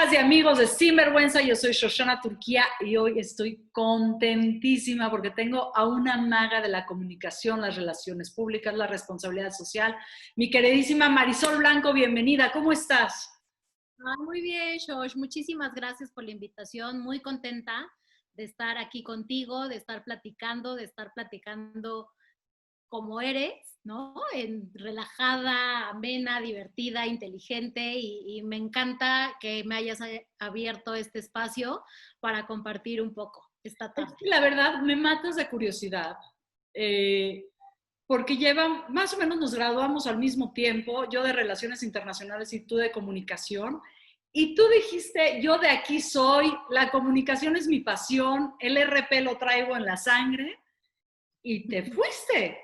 Amigas y amigos de Sinvergüenza, yo soy Shoshana Turquía y hoy estoy contentísima porque tengo a una maga de la comunicación, las relaciones públicas, la responsabilidad social, mi queridísima Marisol Blanco, bienvenida, ¿cómo estás? Muy bien, Shosh. Muchísimas gracias por la invitación. Muy contenta de estar aquí contigo, de estar platicando como eres, ¿no? Relajada, amena, divertida, inteligente y me encanta que me hayas abierto este espacio para compartir un poco esta Es tarde. que la verdad me matas de curiosidad, eh, porque más o menos nos graduamos al mismo tiempo, yo de Relaciones Internacionales y tú de Comunicación, y tú dijiste, yo de aquí soy, la comunicación es mi pasión, el RP lo traigo en la sangre, y te fuiste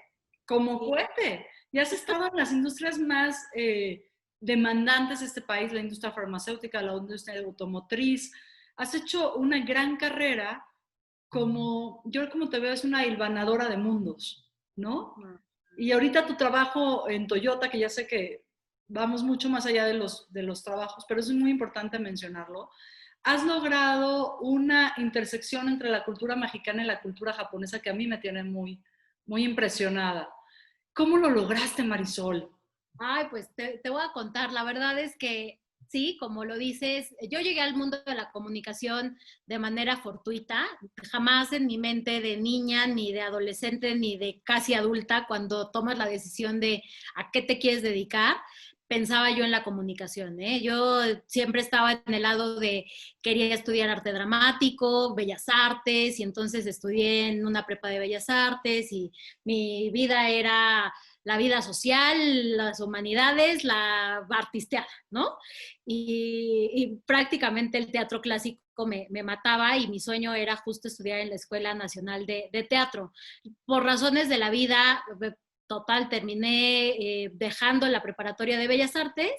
como Sí. cohete. Y has estado en las industrias más demandantes de este país, la industria farmacéutica, la industria automotriz. Has hecho una gran carrera yo como te veo, es una hilvanadora de mundos, ¿no? Y ahorita tu trabajo en Toyota, que ya sé que vamos mucho más allá de los trabajos, pero es muy importante mencionarlo, has logrado una intersección entre la cultura mexicana y la cultura japonesa que a mí me tiene muy, muy impresionada. ¿Cómo lo lograste, Marisol? Ay, pues te voy a contar. La verdad es que sí, como lo dices, yo llegué al mundo de la comunicación de manera fortuita. Jamás en mi mente de niña, ni de adolescente, ni de casi adulta, cuando tomas la decisión de a qué te quieres dedicar, pensaba yo en la comunicación, ¿eh? Yo siempre estaba en el lado de quería estudiar arte dramático, bellas artes, y entonces estudié en una prepa de bellas artes y mi vida era la vida social, las humanidades, la artisteada, ¿no? Y prácticamente el teatro clásico me mataba y mi sueño era justo estudiar en la Escuela Nacional de Teatro. Por razones de la vida, total, terminé dejando la preparatoria de Bellas Artes,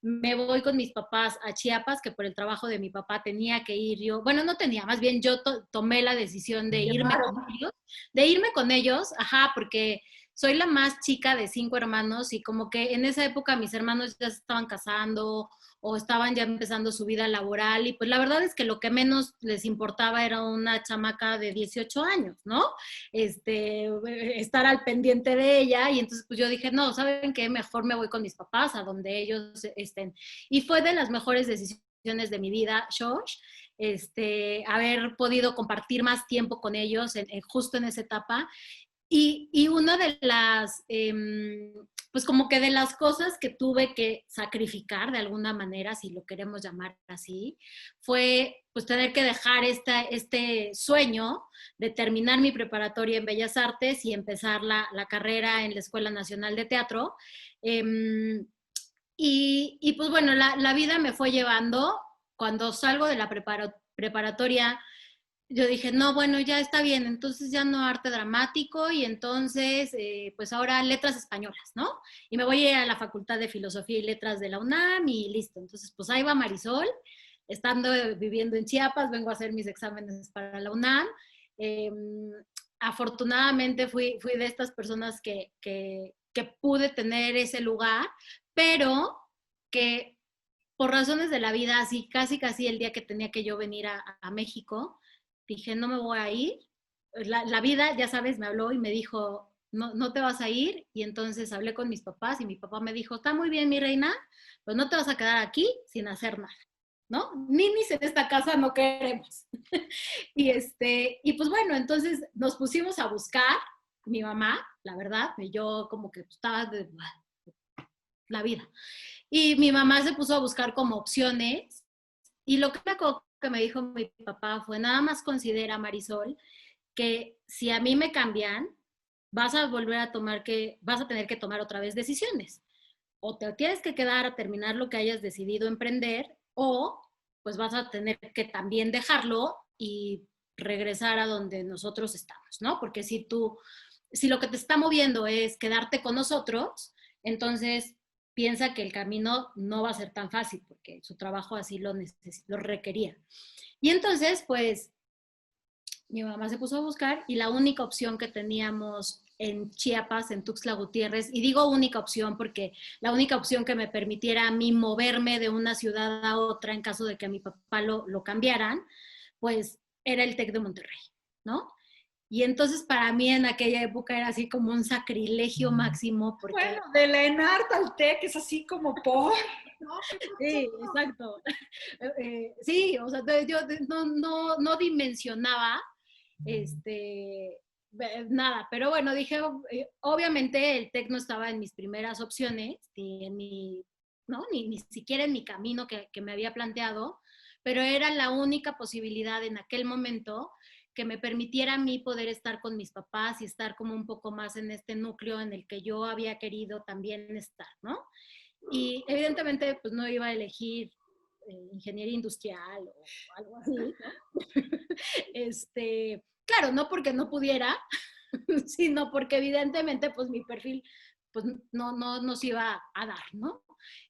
me voy con mis papás a Chiapas, que por el trabajo de mi papá tenía que ir yo, bueno, no tenía, más bien yo tomé la decisión de irme con ellos, ajá, porque soy la más chica de 5 hermanos y como que en esa época mis hermanos ya se estaban casando o estaban ya empezando su vida laboral y pues la verdad es que lo que menos les importaba era una chamaca de 18 años, ¿no? Estar al pendiente de ella y entonces pues yo dije, no, ¿saben qué? Mejor me voy con mis papás a donde ellos estén. Y fue de las mejores decisiones de mi vida, Josh, haber podido compartir más tiempo con ellos justo en esa etapa y una de las, pues como que de las cosas que tuve que sacrificar de alguna manera, si lo queremos llamar así, fue pues tener que dejar este sueño de terminar mi preparatoria en Bellas Artes y empezar la carrera en la Escuela Nacional de Teatro. Y pues bueno, la vida me fue llevando. Cuando salgo de la preparatoria, yo dije, no, bueno, ya está bien, entonces ya no arte dramático y entonces, pues ahora letras españolas, ¿no? Y me voy a la Facultad de Filosofía y Letras de la UNAM y listo. Entonces, pues ahí va Marisol, estando viviendo en Chiapas, vengo a hacer mis exámenes para la UNAM. Eh, Afortunadamente fui de estas personas que pude tener ese lugar, pero que por razones de la vida, así casi el día que tenía que yo venir a México, dije, no me voy a ir. La vida, ya sabes, me habló y me dijo, no, no te vas a ir. Y entonces hablé con mis papás y mi papá me dijo, está muy bien, mi reina, pues no te vas a quedar aquí sin hacer nada, ¿no? Ninis en esta casa no queremos. Y pues bueno, entonces nos pusimos a buscar, mi mamá, la verdad, y yo como que estaba de la vida. Y mi mamá se puso a buscar como opciones y lo que me dijo mi papá fue, nada más considera, Marisol, que si a mí me cambian, vas a tener que tomar otra vez decisiones. O te tienes que quedar a terminar lo que hayas decidido emprender, o pues vas a tener que también dejarlo y regresar a donde nosotros estamos, ¿no? Porque si lo que te está moviendo es quedarte con nosotros, entonces piensa que el camino no va a ser tan fácil, porque su trabajo así lo requería. Y entonces, pues, mi mamá se puso a buscar y la única opción que teníamos en Chiapas, en Tuxtla Gutiérrez, y digo única opción porque la única opción que me permitiera a mí moverme de una ciudad a otra en caso de que a mi papá lo cambiaran, pues era el TEC de Monterrey, ¿no? Y entonces para mí en aquella época era así como un sacrilegio máximo porque... Bueno, de la ENART al TEC es así como por... ¿no? Sí, exacto. Sí, o sea, yo no dimensionaba nada, pero bueno, dije, obviamente el TEC no estaba en mis primeras opciones, ni en mi, ¿no? Ni siquiera en mi camino que me había planteado, pero era la única posibilidad en aquel momento que me permitiera a mí poder estar con mis papás y estar como un poco más en este núcleo en el que yo había querido también estar, ¿no? Y evidentemente pues no iba a elegir ingeniería industrial o algo así, ¿no? Claro, no porque no pudiera, sino porque evidentemente pues mi perfil pues no nos iba a dar, ¿no?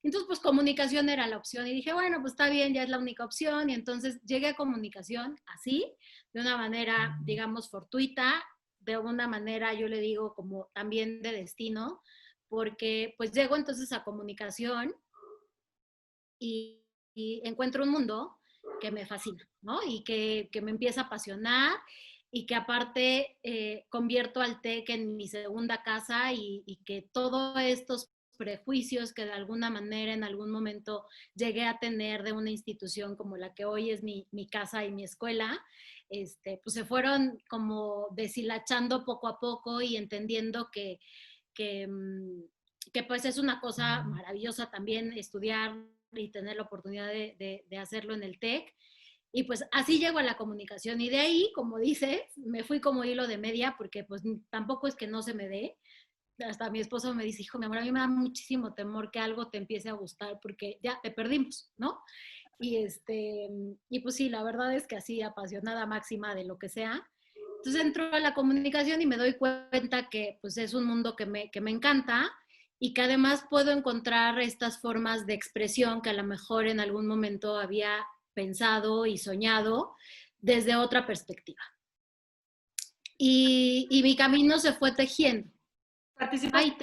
Entonces pues comunicación era la opción y dije, bueno, pues está bien, ya es la única opción y entonces llegué a comunicación así, de una manera, digamos, fortuita, de una manera, yo le digo, como también de destino, porque pues llego entonces a comunicación y encuentro un mundo que me fascina, ¿no? Y que me empieza a apasionar y que aparte convierto al TEC en mi segunda casa y que todos estos prejuicios que de alguna manera en algún momento llegué a tener de una institución como la que hoy es mi casa y mi escuela, pues se fueron como deshilachando poco a poco y entendiendo que, que pues es una cosa maravillosa también estudiar y tener la oportunidad de hacerlo en el TEC. Y pues así llego a la comunicación y de ahí, como dices, me fui como hilo de media porque pues tampoco es que no se me dé. Hasta mi esposo me dice, hijo, mi amor, a mí me da muchísimo temor que algo te empiece a gustar porque ya te perdimos, ¿no? Y pues sí, la verdad es que así, apasionada máxima de lo que sea. Entonces entro a la comunicación y me doy cuenta que pues es un mundo que me encanta y que además puedo encontrar estas formas de expresión que a lo mejor en algún momento había pensado y soñado desde otra perspectiva. Y mi camino se fue tejiendo. ¿Participaste, Ay,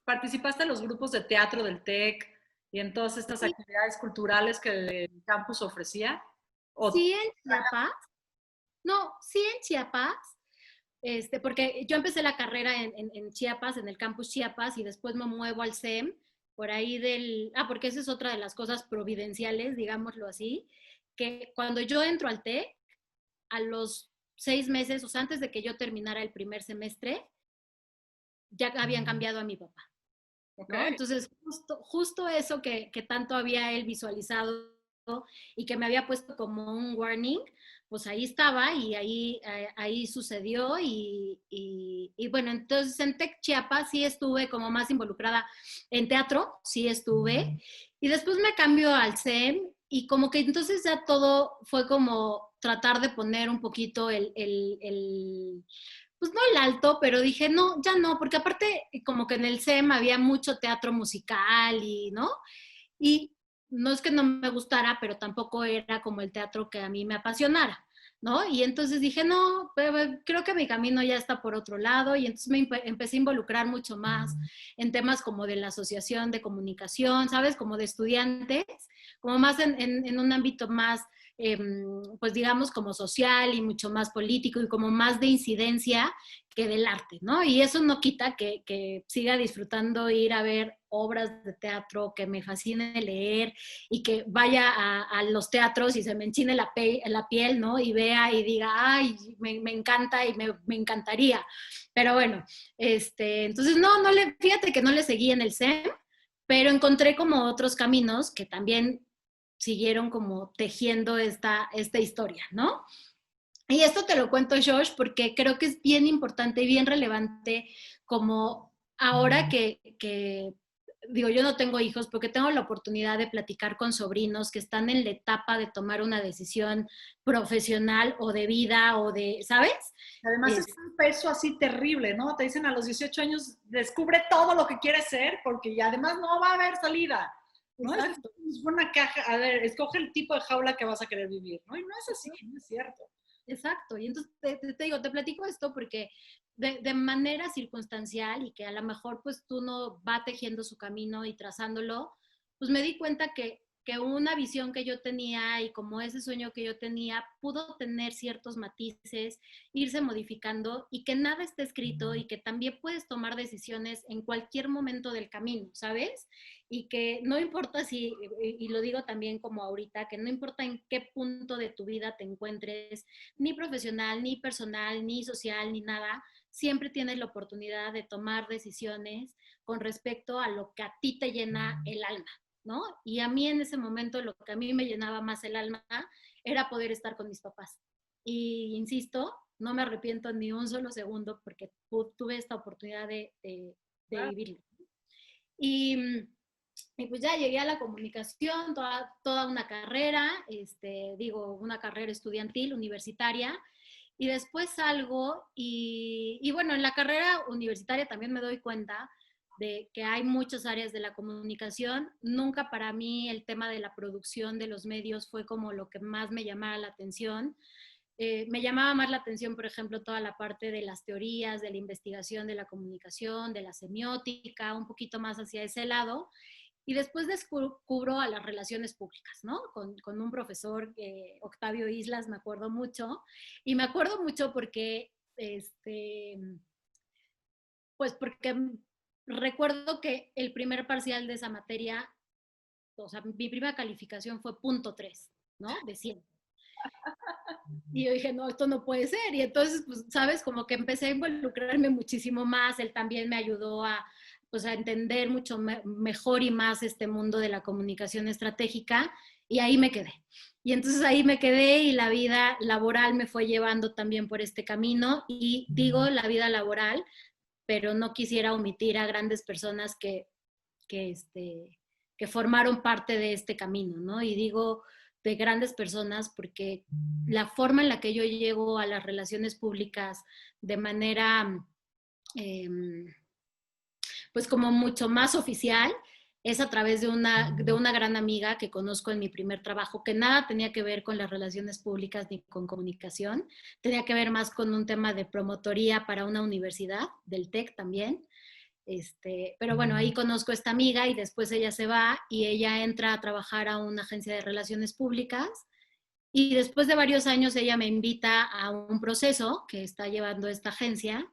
participaste en los grupos de teatro del TEC y en todas estas sí, actividades culturales que el campus ofrecía? ¿O sí en Chiapas, no, sí en Chiapas, porque yo empecé la carrera en Chiapas, en el campus Chiapas, y después me muevo al CEM, por ahí porque esa es otra de las cosas providenciales, digámoslo así, que cuando yo entro al TEC, a los 6 meses, o sea, antes de que yo terminara el primer semestre, ya habían cambiado a mi papá, ¿no? okay. Entonces, justo eso que tanto había él visualizado y que me había puesto como un warning, pues ahí estaba y ahí sucedió y bueno, entonces en Tec Chiapas sí estuve como más involucrada en teatro, sí estuve, y después me cambió al CEM y como que entonces ya todo fue como tratar de poner un poquito pues no el alto, pero dije, no, ya no, porque aparte como que en el CEM había mucho teatro musical y, ¿no? Y no es que no me gustara, pero tampoco era como el teatro que a mí me apasionara, ¿no? Y entonces dije, no, creo que mi camino ya está por otro lado y entonces me empecé a involucrar mucho más en temas como de la asociación de comunicación, ¿sabes? Como de estudiantes, como más en un ámbito más pues digamos como social y mucho más político y como más de incidencia que del arte, ¿no? Y eso no quita que siga disfrutando ir a ver obras de teatro, que me fascine leer y que vaya a los teatros y se me enchine la piel, ¿no? Y vea y diga, ay, me encanta y me encantaría. Pero bueno, entonces fíjate que no le seguí en el CEM, pero encontré como otros caminos que también siguieron como tejiendo esta historia, ¿no? Y esto te lo cuento, Josh, porque creo que es bien importante y bien relevante como ahora digo, yo no tengo hijos, porque tengo la oportunidad de platicar con sobrinos que están en la etapa de tomar una decisión profesional o de vida o de, ¿sabes? Además es un peso así terrible, ¿no? Te dicen a los 18 años, descubre todo lo que quieres ser, porque ya además no va a haber salida, ¿no? Es una caja, a ver, escoge el tipo de jaula que vas a querer vivir, ¿no? Y no es así, no es cierto. Exacto. Y entonces te digo, te platico esto porque de manera circunstancial y que a lo mejor pues tú no va tejiendo su camino y trazándolo, pues me di cuenta que una visión que yo tenía y como ese sueño que yo tenía pudo tener ciertos matices, irse modificando y que nada está escrito y que también puedes tomar decisiones en cualquier momento del camino, ¿sabes? Y que no importa si, y lo digo también como ahorita, que no importa en qué punto de tu vida te encuentres, ni profesional, ni personal, ni social, ni nada, siempre tienes la oportunidad de tomar decisiones con respecto a lo que a ti te llena el alma, ¿no? Y a mí en ese momento lo que a mí me llenaba más el alma era poder estar con mis papás. Y insisto, no me arrepiento ni un solo segundo porque tuve esta oportunidad de vivirlo. Y, y pues ya llegué a la comunicación, toda una carrera, digo, una carrera estudiantil, universitaria, y después salgo y bueno, en la carrera universitaria también me doy cuenta de que hay muchas áreas de la comunicación. Nunca para mí el tema de la producción de los medios fue como lo que más me llamaba la atención. Me llamaba más la atención, por ejemplo, toda la parte de las teorías, de la investigación de la comunicación, de la semiótica, un poquito más hacia ese lado. Y después descubro a las relaciones públicas, ¿no? Con un profesor, Octavio Islas, me acuerdo mucho. Y me acuerdo mucho porque, pues porque recuerdo que el primer parcial de esa materia, o sea, mi primera calificación fue .3, ¿no? De 100. Y yo dije, no, esto no puede ser. Y entonces, pues, sabes, como que empecé a involucrarme muchísimo más. Él también me ayudó a, pues, a entender mucho mejor y más este mundo de la comunicación estratégica. Y ahí me quedé. Y entonces ahí me quedé y la vida laboral me fue llevando también por este camino. Y digo la vida laboral, pero no quisiera omitir a grandes personas que formaron parte de este camino, ¿no? Y digo de grandes personas porque la forma en la que yo llego a las relaciones públicas de manera, eh, pues como mucho más oficial, es a través de una gran amiga que conozco en mi primer trabajo, que nada tenía que ver con las relaciones públicas ni con comunicación, tenía que ver más con un tema de promotoría para una universidad, del TEC también. Pero bueno, ahí conozco a esta amiga y después ella se va y ella entra a trabajar a una agencia de relaciones públicas y después de varios años ella me invita a un proceso que está llevando esta agencia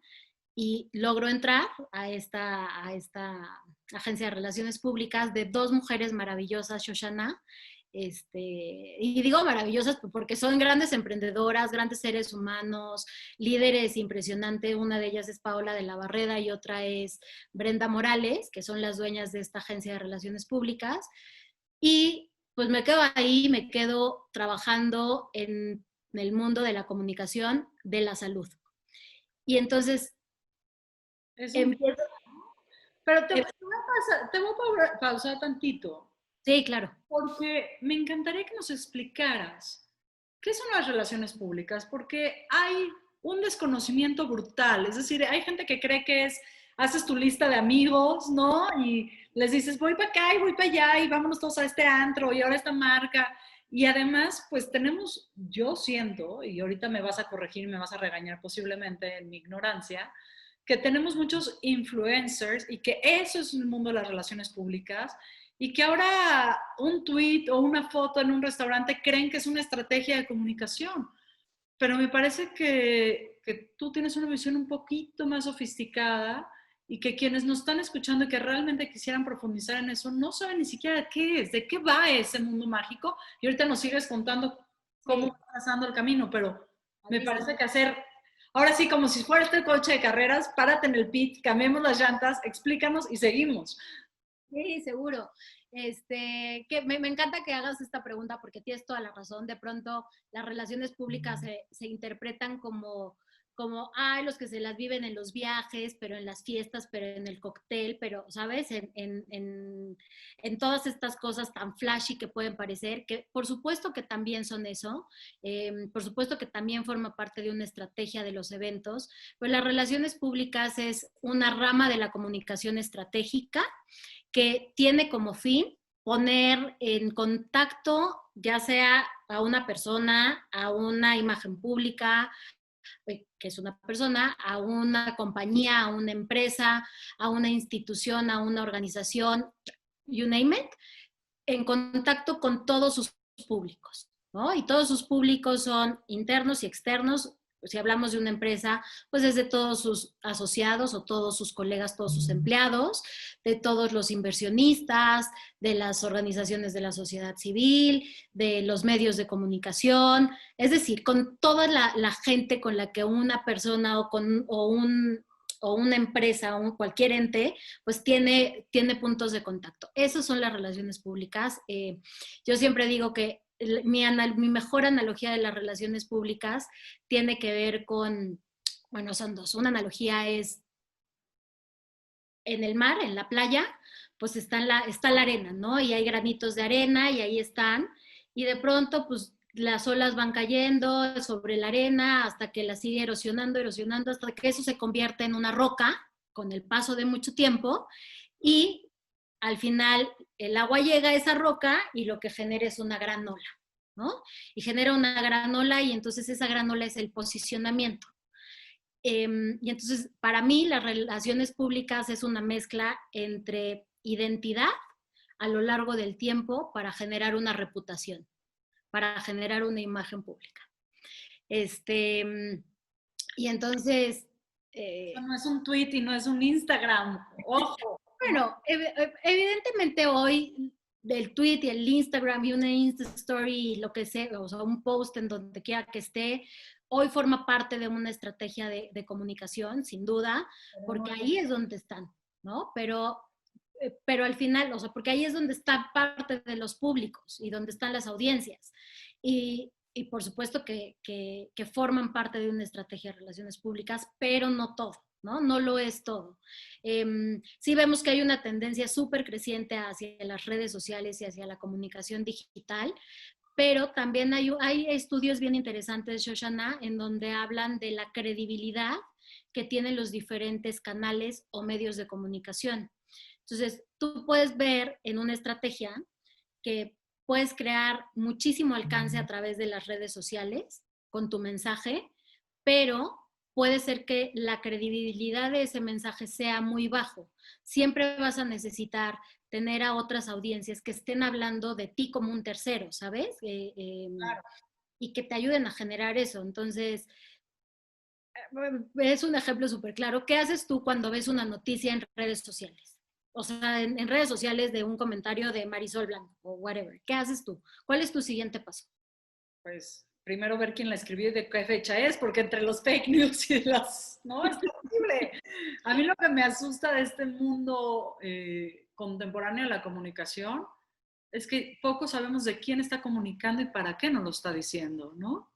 y logro entrar a esta agencia de relaciones públicas de dos mujeres maravillosas, Shoshana, y digo maravillosas porque son grandes emprendedoras, grandes seres humanos, líderes impresionantes. Una de ellas es Paola de la Barreda y otra es Brenda Morales, que son las dueñas de esta agencia de relaciones públicas. Y pues me quedo ahí, me quedo trabajando en el mundo de la comunicación de la salud. Y entonces Es un... empiezo... Pero te voy a pausar tantito, Sí, claro. porque me encantaría que nos explicaras qué son las relaciones públicas, porque hay un desconocimiento brutal. Es decir, hay gente que cree que es, haces tu lista de amigos, ¿no? Y les dices, voy para acá y voy para allá y vámonos todos a este antro y ahora esta marca. Y además, pues tenemos, yo siento, y ahorita me vas a corregir, me vas a regañar posiblemente en mi ignorancia, que tenemos muchos influencers y que eso es el mundo de las relaciones públicas y que ahora un tweet o una foto en un restaurante creen que es una estrategia de comunicación. Pero me parece que tú tienes una visión un poquito más sofisticada y que quienes nos están escuchando y que realmente quisieran profundizar en eso no saben ni siquiera de qué es, de qué va ese mundo mágico. Y ahorita nos sigues contando cómo Sí, va pasando el camino, pero me padrísimo. parece que hacer, ahora sí, como si fuera este coche de carreras, párate en el pit, cambiemos las llantas, explícanos y seguimos. Sí, seguro. Que me encanta que hagas esta pregunta porque tienes toda la razón. De pronto las relaciones públicas se interpretan como, ay, los que se las viven en los viajes, pero en las fiestas, pero en el cóctel, pero, ¿sabes? En todas estas cosas tan flashy que pueden parecer, que por supuesto que también son eso, por supuesto que también forma parte de una estrategia de los eventos, pues las relaciones públicas es una rama de la comunicación estratégica que tiene como fin poner en contacto ya sea a una persona, a una imagen pública, que es una persona, a una compañía, a una empresa, a una institución, a una organización, you name it, en contacto con todos sus públicos, ¿no? Y todos sus públicos son internos y externos. Si hablamos de una empresa, pues es de todos sus asociados o todos sus colegas, todos sus empleados, de todos los inversionistas, de las organizaciones de la sociedad civil, de los medios de comunicación, es decir, con toda la gente con la que una persona o una empresa o cualquier ente, pues tiene puntos de contacto. Esas son las relaciones públicas. Yo siempre digo que mi mejor analogía de las relaciones públicas tiene que ver con, bueno, son dos. Una analogía es en el mar, en la playa, pues está la arena, ¿no? Y hay granitos de arena y ahí están. Y de pronto, pues las olas van cayendo sobre la arena hasta que la sigue erosionando, hasta que eso se convierte en una roca con el paso de mucho tiempo y al final el agua llega a esa roca y lo que genera es una gran ola, ¿no? Y genera una gran ola y entonces esa gran ola es el posicionamiento. Y entonces, para mí, las relaciones públicas es una mezcla entre identidad a lo largo del tiempo para generar una reputación, para generar una imagen pública. Y entonces... no es un tweet y no es un Instagram, ojo. Bueno, evidentemente hoy el tweet y el Instagram y una Insta Story, lo que sea, o sea, un post en donde quiera que esté, hoy forma parte de una estrategia de comunicación, sin duda, porque ahí es donde están, ¿no? Pero al final, o sea, porque ahí es donde está parte de los públicos y donde están las audiencias. Y por supuesto que forman parte de una estrategia de relaciones públicas, pero no todo, ¿no? No lo es todo. Sí vemos que hay una tendencia súper creciente hacia las redes sociales y hacia la comunicación digital, pero también hay estudios bien interesantes, Shoshana, en donde hablan de la credibilidad que tienen los diferentes canales o medios de comunicación. Entonces, tú puedes ver en una estrategia que puedes crear muchísimo alcance a través de las redes sociales con tu mensaje, pero puede ser que la credibilidad de ese mensaje sea muy bajo. Siempre vas a necesitar tener a otras audiencias que estén hablando de ti como un tercero, ¿sabes? Claro. Y que te ayuden a generar eso. Entonces, es un ejemplo súper claro. ¿Qué haces tú cuando ves una noticia en redes sociales? O sea, en redes sociales de un comentario de Marisol Blanco o whatever. ¿Qué haces tú? ¿Cuál es tu siguiente paso? Pues primero ver quién la escribió y de qué fecha es, porque entre los fake news y las... No, es terrible. A mí lo que me asusta de este mundo contemporáneo de la comunicación es que poco sabemos de quién está comunicando y para qué nos lo está diciendo, ¿no?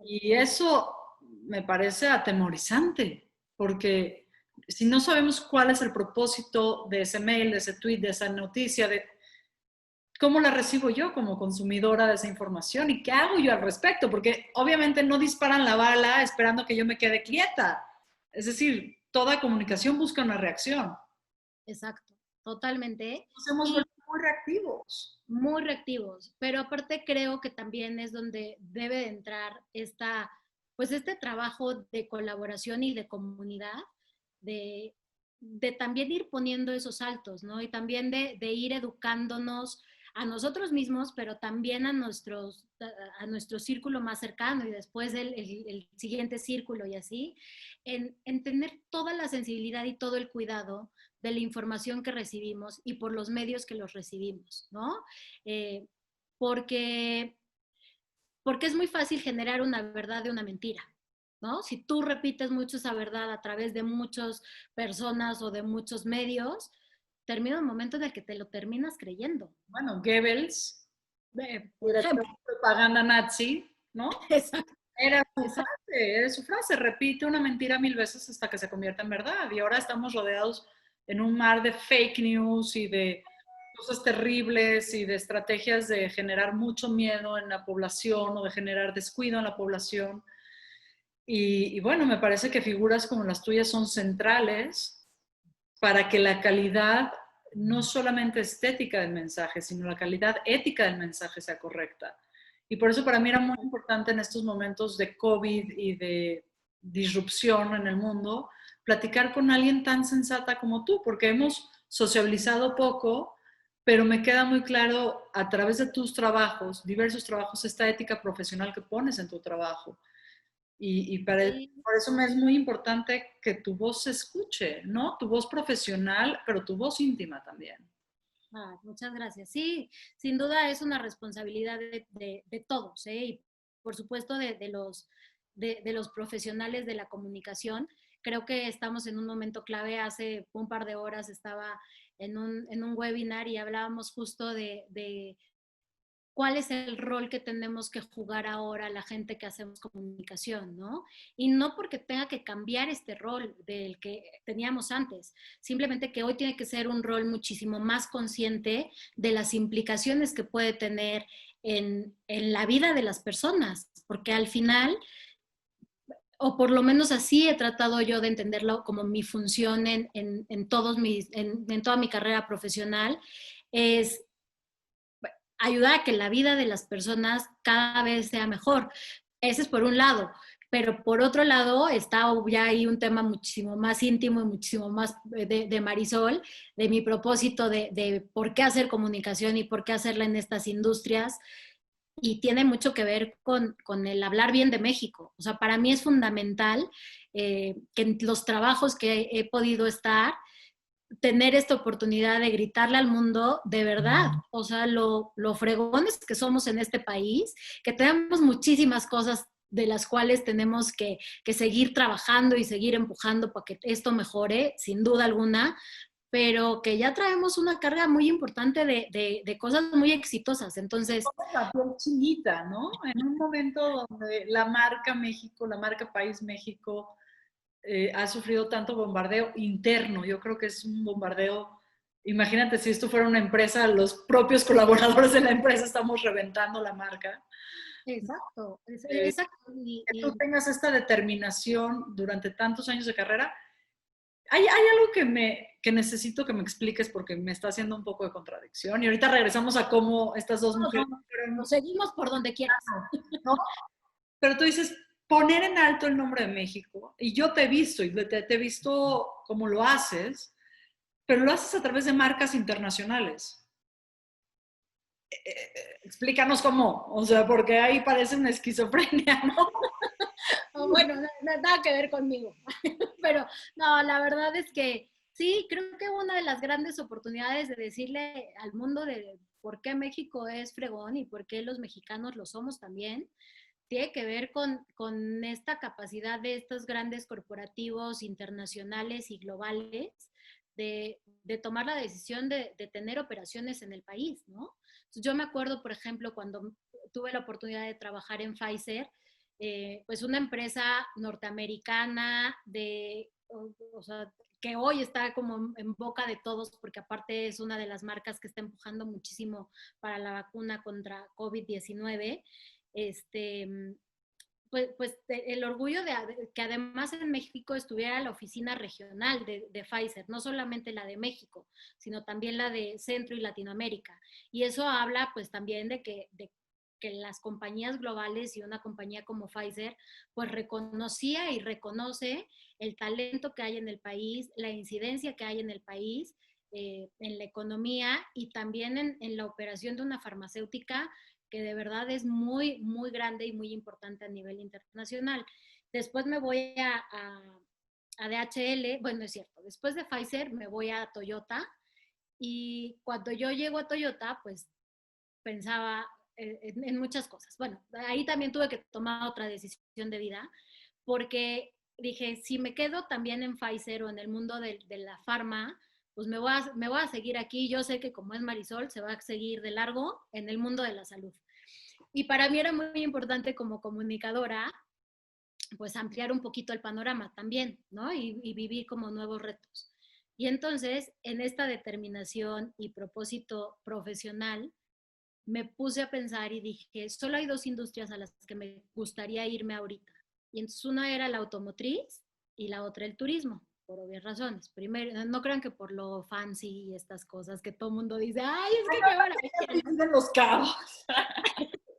Y eso me parece atemorizante, porque si no sabemos cuál es el propósito de ese mail, de ese tweet, de esa noticia, de cómo la recibo yo como consumidora de esa información y qué hago yo al respecto, porque obviamente no disparan la bala esperando que yo me quede quieta. Es decir, toda comunicación busca una reacción. Exacto, totalmente. Nos hemos vuelto muy reactivos. Muy reactivos, pero aparte creo que también es donde debe de entrar pues este trabajo de colaboración y de comunidad, de, de también ir poniendo esos saltos, ¿no? Y también de ir educándonos a nosotros mismos, pero también a nuestro círculo más cercano y después el siguiente círculo y así, en tener toda la sensibilidad y todo el cuidado de la información que recibimos y por los medios que los recibimos, ¿no? Eh, porque, porque es muy fácil generar una verdad de una mentira, ¿no? Si tú repites mucho esa verdad a través de muchas personas o de muchos medios, termina un momento en el que te lo terminas creyendo. Bueno, Goebbels, Por ejemplo. propaganda nazi, ¿no? Exacto. Era su frase, repite una mentira 1000 veces hasta que se convierta en verdad. Y ahora estamos rodeados en un mar de fake news y de cosas terribles y de estrategias de generar mucho miedo en la población o de generar descuido en la población. Y bueno, me parece que figuras como las tuyas son centrales para que la calidad no solamente estética del mensaje, sino la calidad ética del mensaje sea correcta. Y por eso para mí era muy importante en estos momentos de COVID y de disrupción en el mundo, platicar con alguien tan sensata como tú, porque hemos sociabilizado poco, pero me queda muy claro a través de tus trabajos, diversos trabajos, esta ética profesional que pones en tu trabajo. Sí. Por eso me es muy importante que tu voz se escuche, ¿no? Tu voz profesional, pero tu voz íntima también. Muchas gracias. Sí, sin duda es una responsabilidad de todos, ¿eh? Y por supuesto de los profesionales de la comunicación. Creo que estamos en un momento clave. Hace un par de horas estaba en un webinar y hablábamos justo de cuál es el rol que tenemos que jugar ahora la gente que hacemos comunicación, ¿no? Y no porque tenga que cambiar este rol del que teníamos antes, simplemente que hoy tiene que ser un rol muchísimo más consciente de las implicaciones que puede tener en la vida de las personas, porque al final, o por lo menos así he tratado yo de entenderlo como mi función en toda mi carrera profesional, es ayudar a que la vida de las personas cada vez sea mejor. Ese es por un lado. Pero por otro lado está ya ahí un tema muchísimo más íntimo y muchísimo más de Marisol, de mi propósito de por qué hacer comunicación y por qué hacerla en estas industrias. Y tiene mucho que ver con el hablar bien de México. O sea, para mí es fundamental que en los trabajos que he podido estar, tener esta oportunidad de gritarle al mundo de verdad, o sea, lo fregones que somos en este país, que tenemos muchísimas cosas de las cuales tenemos que seguir trabajando y seguir empujando para que esto mejore, sin duda alguna, pero que ya traemos una carga muy importante de cosas muy exitosas. Entonces, La piel chinita, ¿no? En un momento donde la marca México, la marca País México, ha sufrido tanto bombardeo interno. Yo creo que es un bombardeo. Imagínate si esto fuera una empresa, los propios colaboradores de la empresa estamos reventando la marca. exacto, Eh, exacto. que tú tengas esta determinación durante tantos años de carrera. Hay algo que necesito que me expliques porque me está haciendo un poco de contradicción. Y ahorita regresamos a cómo estas dos mujeres nos seguimos por donde quieras. ¿no? Pero tú dices, poner en alto el nombre de México, y yo te he visto, y te he visto cómo lo haces, pero lo haces a través de marcas internacionales. Explícanos cómo, o sea, porque ahí parece una esquizofrenia, ¿no? Oh, bueno, nada que ver conmigo. Pero no, la verdad es que sí, creo que una de las grandes oportunidades de decirle al mundo de por qué México es fregón y por qué los mexicanos lo somos también, tiene que ver con esta capacidad de estos grandes corporativos internacionales y globales de tomar la decisión de tener operaciones en el país, ¿no? Entonces, yo me acuerdo, por ejemplo, cuando tuve la oportunidad de trabajar en Pfizer, pues una empresa norteamericana o sea, que hoy está como en boca de todos, porque aparte es una de las marcas que está empujando muchísimo para la vacuna contra COVID-19, este, pues el orgullo de que además en México estuviera la oficina regional de Pfizer, no solamente la de México, sino también la de Centro y Latinoamérica. Y eso habla pues también de que las compañías globales y una compañía como Pfizer pues reconocía y reconoce el talento que hay en el país, la incidencia que hay en el país, en la economía y también en la operación de una farmacéutica que de verdad es muy, muy grande y muy importante a nivel internacional. Después me voy a DHL, bueno, es cierto, después de Pfizer me voy a Toyota y cuando yo llego a Toyota, pues pensaba en muchas cosas. Bueno, ahí también tuve que tomar otra decisión de vida porque dije, si me quedo también en Pfizer o en el mundo de la farma, pues me voy a seguir aquí. Yo sé que como es Marisol, se va a seguir de largo en el mundo de la salud. Y para mí era muy importante como comunicadora, pues ampliar un poquito el panorama también, ¿no? Y vivir como nuevos retos. Y entonces, en esta determinación y propósito profesional, me puse a pensar y dije, solo hay dos industrias a las que me gustaría irme ahorita. Y entonces una era la automotriz y la otra el turismo. por obvias razones. Primero, no crean que por lo fancy y estas cosas que todo el mundo dice, ay, es que qué maravilla. De Los Cabos.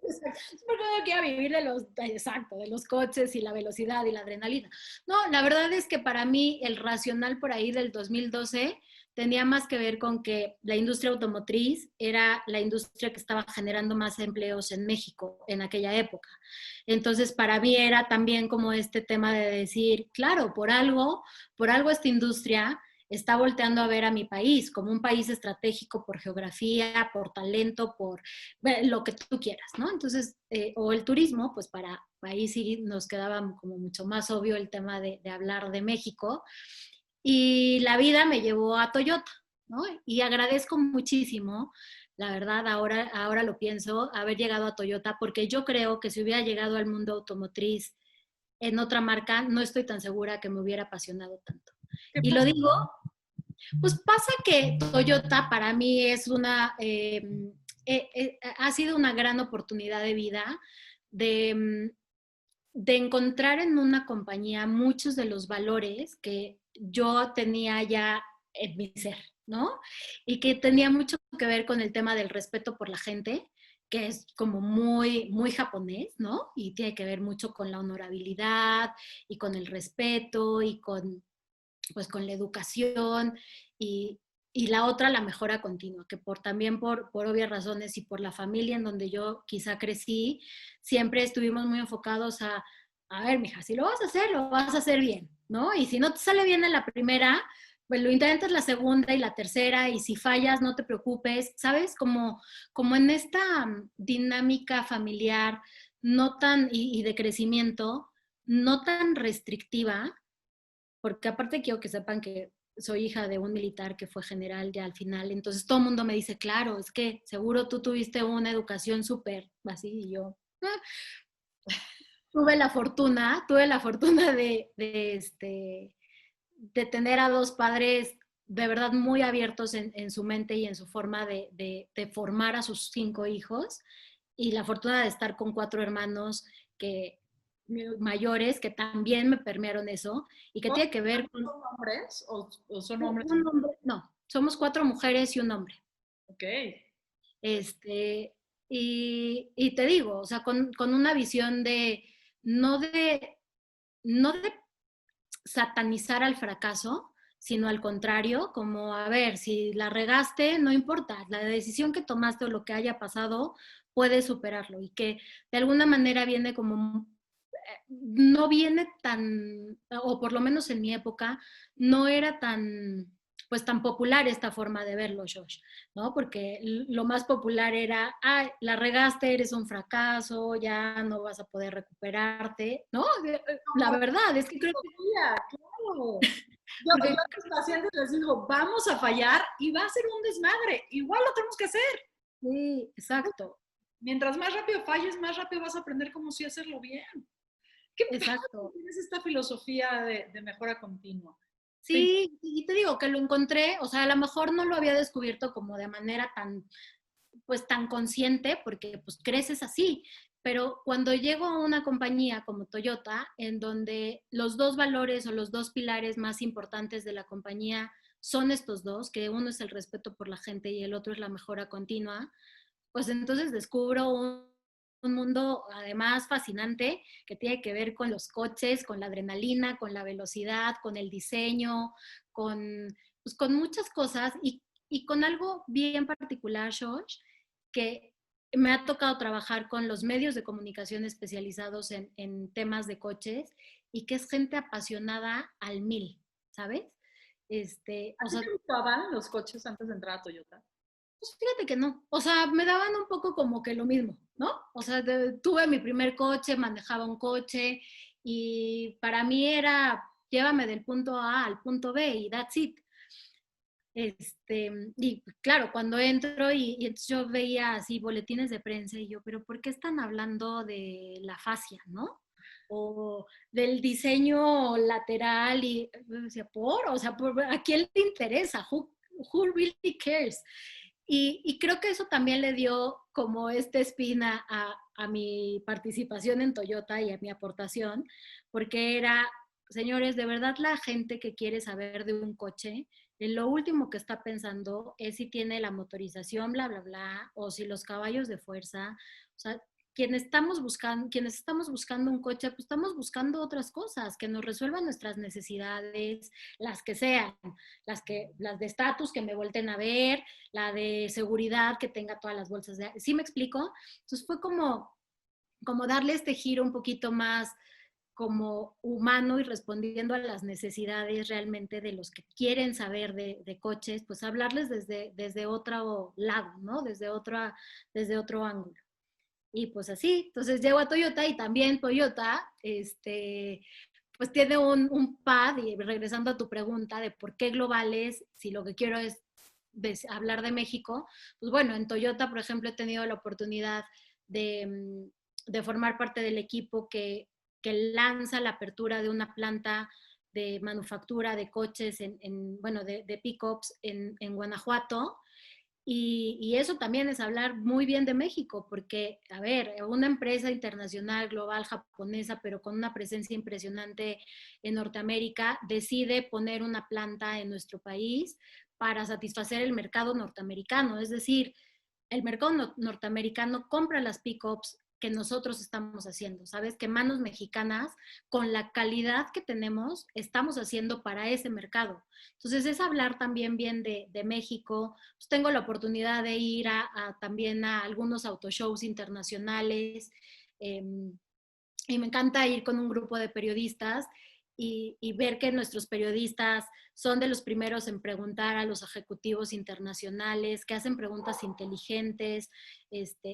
Es porque no quiero vivir de los, exacto, de los coches y la velocidad y la adrenalina. No, la verdad es que para mí el racional por ahí del 2012 tenía más que ver con que la industria automotriz era la industria que estaba generando más empleos en México en aquella época. Entonces, para mí era también como este tema de decir, claro, por algo esta industria está volteando a ver a mi país como un país estratégico por geografía, por talento, por lo que tú quieras, ¿no? Entonces, o el turismo, pues para ahí sí nos quedaba como mucho más obvio el tema de hablar de México. Y la vida me llevó a Toyota, ¿no? Y agradezco muchísimo, la verdad, ahora lo pienso, haber llegado a Toyota, porque yo creo que si hubiera llegado al mundo automotriz en otra marca, no estoy tan segura que me hubiera apasionado tanto. Y lo digo, pues pasa que Toyota para mí es ha sido una gran oportunidad de vida de, de encontrar en una compañía muchos de los valores que yo tenía ya en mi ser, ¿no? Y que tenía mucho que ver con el tema del respeto por la gente, que es como muy, muy japonés, ¿no? Y tiene que ver mucho con la honorabilidad y con el respeto y pues con la educación y, y la otra la mejora continua, que también por obvias razones y por la familia en donde yo quizá crecí, siempre estuvimos muy enfocados a ver, mija, si lo vas a hacer, lo vas a hacer bien, ¿no? Y si no te sale bien en la primera, pues lo intentas la segunda y la tercera, y si fallas, no te preocupes, ¿sabes? Como en esta dinámica familiar no tan, y de crecimiento, no tan restrictiva, porque aparte quiero que sepan que soy hija de un militar que fue general ya al final, entonces todo el mundo me dice, claro, es que seguro tú tuviste una educación súper así, y yo tuve la fortuna de tener a dos padres de verdad muy abiertos en su mente y en su forma de formar a sus 5 hijos, y la fortuna de estar con 4 hermanos que mayores que también me permearon eso y que tiene que ver con ¿Son hombres o son hombres? un hombre, no, somos 4 mujeres y un hombre. Ok. Este, y te digo, o sea, con una visión no de, no de satanizar al fracaso, sino al contrario, como, a ver, si la regaste, no importa, la decisión que tomaste o lo que haya pasado, puedes superarlo, y que de alguna manera viene como, no viene tan, o por lo menos en mi época, no era tan, pues tan popular esta forma de verlo, Josh, ¿no? Porque lo más popular era, ay, la regaste, eres un fracaso, ya no vas a poder recuperarte, ¿no? La verdad es que creo que... Claro. Yo Porque, a los pacientes les digo, vamos a fallar y va a ser un desmadre. Igual lo tenemos que hacer. sí, exacto, Mientras más rápido falles, más rápido vas a aprender cómo sí hacerlo bien. Qué padre exacto. tienes esta filosofía de mejora continua. Sí, y te digo que lo encontré, o sea, a lo mejor no lo había descubierto como de manera tan, pues tan consciente, porque pues creces así, pero cuando llego a una compañía como Toyota, en donde los dos valores o los dos pilares más importantes de la compañía son estos dos, que uno es el respeto por la gente y el otro es la mejora continua, pues entonces descubro un mundo además fascinante que tiene que ver con los coches, con la adrenalina, con la velocidad, con el diseño, pues con muchas cosas, y con algo bien particular, Josh, que me ha tocado trabajar con los medios de comunicación especializados en temas de coches, y que es gente apasionada al mil, ¿sabes? ¿A O ti sea, te gustaban los coches antes de entrar a Toyota? pues fíjate que no, o sea, me daban un poco como que lo mismo, ¿no? O sea, tuve mi primer coche, manejaba un coche, y para mí era, llévame del punto A al punto B y that's it. Y claro, cuando entro y entonces yo veía así boletines de prensa, y yo, pero ¿por qué están hablando de la fascia, no? O del diseño lateral, y yo decía, o sea, ¿a quién le interesa? Who really cares? Y creo que eso también le dio como esta espina a mi participación en Toyota y a mi aportación, porque era, señores, de verdad la gente que quiere saber de un coche, lo último que está pensando es si tiene la motorización, bla, bla, bla, o si los caballos de fuerza. O sea, quienes estamos buscando un coche, pues estamos buscando otras cosas que nos resuelvan nuestras necesidades, las que sean, las de estatus que me volten a ver, la de seguridad que tenga todas las bolsas de... ¿Sí me explico? Entonces fue como darle este giro un poquito más como humano y respondiendo a las necesidades realmente de los que quieren saber de coches, pues hablarles desde otro lado, ¿no? Desde otro ángulo. Y pues así, entonces llego a Toyota y también Toyota, pues tiene un pad, y regresando a tu pregunta de por qué globales, si lo que quiero es hablar de México, pues bueno, en Toyota, por ejemplo, he tenido la oportunidad de formar parte del equipo que lanza la apertura de una planta de manufactura de coches, bueno, de pickups en Guanajuato. Y eso también es hablar muy bien de México, porque, a ver, una empresa internacional, global, japonesa, pero con una presencia impresionante en Norteamérica, decide poner una planta en nuestro país para satisfacer el mercado norteamericano. Es decir, el mercado norteamericano compra las pickups que nosotros estamos haciendo, ¿sabes? Que manos mexicanas, con la calidad que tenemos, estamos haciendo para ese mercado. Entonces, es hablar también bien de México. Pues tengo la oportunidad de ir también a algunos autoshows internacionales, eh, y me encanta ir con un grupo de periodistas y ver que nuestros periodistas son de los primeros en preguntar a los ejecutivos internacionales, que hacen preguntas inteligentes,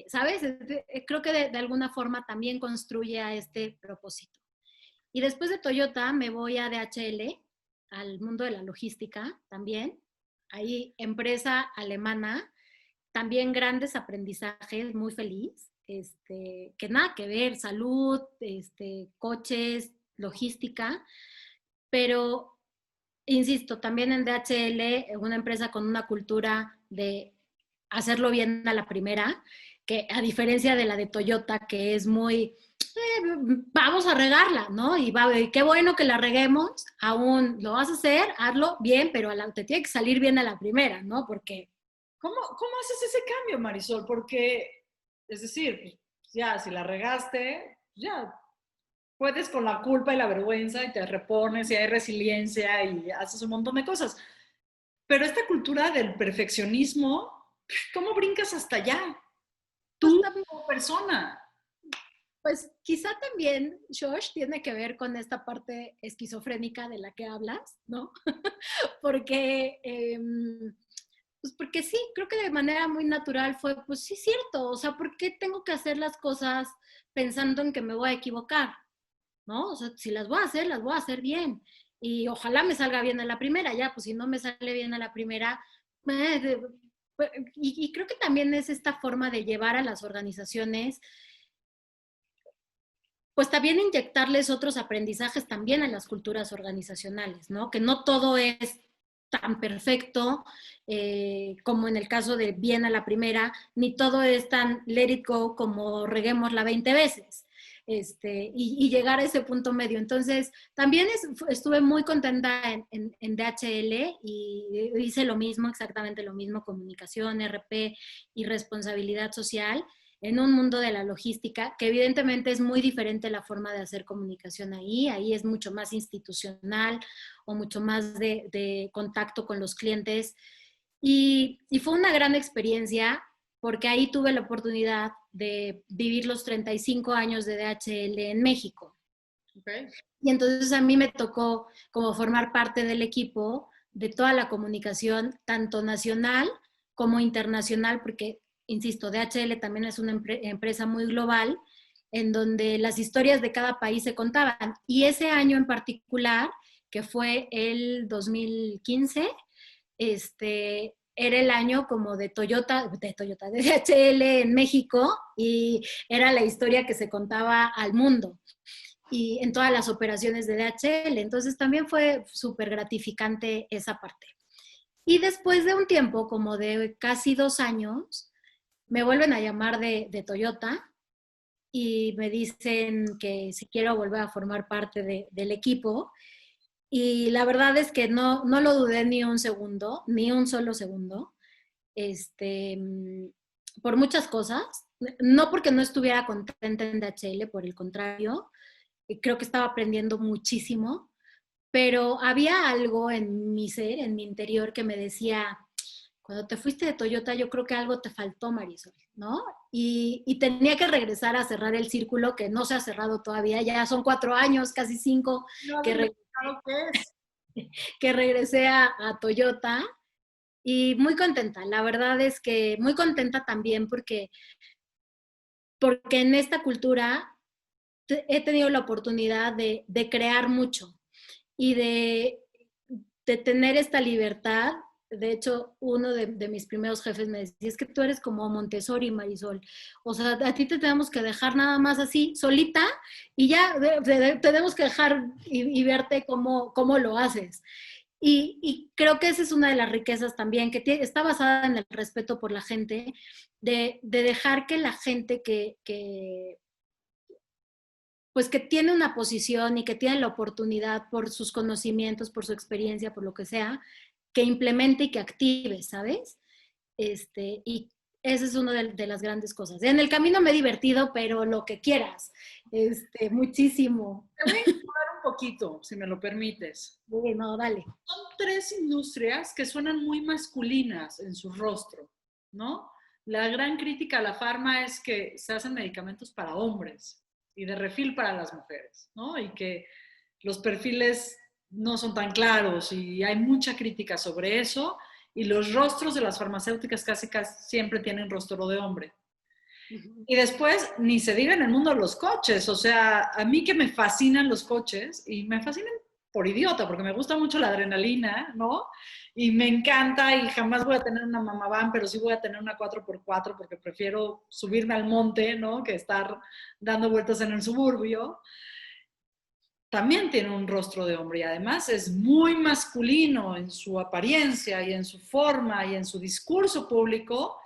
¿sabes? Creo que de alguna forma también construye a este propósito. Y después de Toyota me voy a DHL, al mundo de la logística también. Ahí, empresa alemana, también grandes aprendizajes, muy feliz, que nada que ver, salud, coches, logística, pero insisto, también en DHL, una empresa con una cultura de hacerlo bien a la primera, que a diferencia de la de Toyota, que es muy, vamos a regarla, ¿no? Y qué bueno que la reguemos, aún lo vas a hacer, hazlo bien, pero te tiene que salir bien a la primera, ¿no? Porque ¿Cómo haces ese cambio, Marisol? Porque, es decir, pues, ya, si la regaste, ya, puedes con la culpa y la vergüenza y te repones y hay resiliencia y haces un montón de cosas. Pero esta cultura del perfeccionismo, ¿cómo brincas hasta allá? pues, Tú como persona. pues quizá también, Josh, tiene que ver con esta parte esquizofrénica de la que hablas, ¿no? Porque pues porque sí, creo que de manera muy natural fue, pues sí, cierto, o sea, ¿por qué tengo que hacer las cosas pensando en que me voy a equivocar? ¿No? O sea, si las voy a hacer bien. Y ojalá me salga bien a la primera, ya, pues si no me sale bien a la primera, y creo que también es esta forma de llevar a las organizaciones, pues también inyectarles otros aprendizajes también a las culturas organizacionales, ¿no? Que no todo es tan perfecto como en el caso de bien a la primera, ni todo es tan let it go como reguémosla 20 veces. Y llegar a ese punto medio. Entonces, también estuve muy contenta en DHL y hice lo mismo, exactamente lo mismo, comunicación, RP y responsabilidad social en un mundo de la logística, que evidentemente es muy diferente la forma de hacer comunicación ahí es mucho más institucional o mucho más de contacto con los clientes. Y fue una gran experiencia porque ahí tuve la oportunidad de vivir los 35 años de DHL en México. Okay. Y entonces a mí me tocó como formar parte del equipo de toda la comunicación, tanto nacional como internacional, porque, insisto, DHL también es una empresa muy global, en donde las historias de cada país se contaban. Y ese año en particular, que fue el 2015, era el año como de DHL en México, y era la historia que se contaba al mundo y en todas las operaciones de DHL. Entonces también fue súper gratificante esa parte. Y después de un tiempo, como de casi 2 años, me vuelven a llamar de Toyota y me dicen que si quiero volver a formar parte del equipo. Y la verdad es que no lo dudé ni un segundo, ni un solo segundo, este, por muchas cosas. No porque no estuviera contenta en DHL, por el contrario, creo que estaba aprendiendo muchísimo, pero había algo en mi ser, en mi interior, que me decía, cuando te fuiste de Toyota, yo creo que algo te faltó, Marisol, ¿no? Y tenía que regresar a cerrar el círculo que no se ha cerrado todavía, ya son 4 años, casi 5, No has que, re explicado qué es. que regresé a Toyota y muy contenta. La verdad es que muy contenta también porque en esta cultura he tenido la oportunidad de crear mucho y de tener esta libertad. De hecho, uno de mis primeros jefes me decía, es que tú eres como Montessori, Marisol. O sea, a ti te tenemos que dejar nada más así, solita, y ya tenemos que dejar y verte cómo lo haces. Y creo que esa es una de las riquezas también, que está basada en el respeto por la gente, de dejar que la gente pues que tiene una posición y que tiene la oportunidad por sus conocimientos, por su experiencia, por lo que sea, que implemente y que active, ¿sabes? Y esa es una de las grandes cosas. En el camino me he divertido, pero lo que quieras, muchísimo. Te voy a explorar un poquito, si me lo permites. No, dale. Son 3 industrias que suenan muy masculinas en su rostro, ¿no? La gran crítica a la farma es que se hacen medicamentos para hombres y de refil para las mujeres, ¿no? Y que los perfiles no son tan claros y hay mucha crítica sobre eso y los rostros de las farmacéuticas casi siempre tienen rostro de hombre. Y después, ni se diga en el mundo de los coches, o sea, a mí que me fascinan los coches y me fascinan por idiota, porque me gusta mucho la adrenalina, ¿no? Y me encanta y jamás voy a tener una mamá van, pero sí voy a tener una 4x4 porque prefiero subirme al monte, ¿no? Que estar dando vueltas en el suburbio. También tiene un rostro de hombre y además es muy masculino en su apariencia y en su forma y en su discurso público,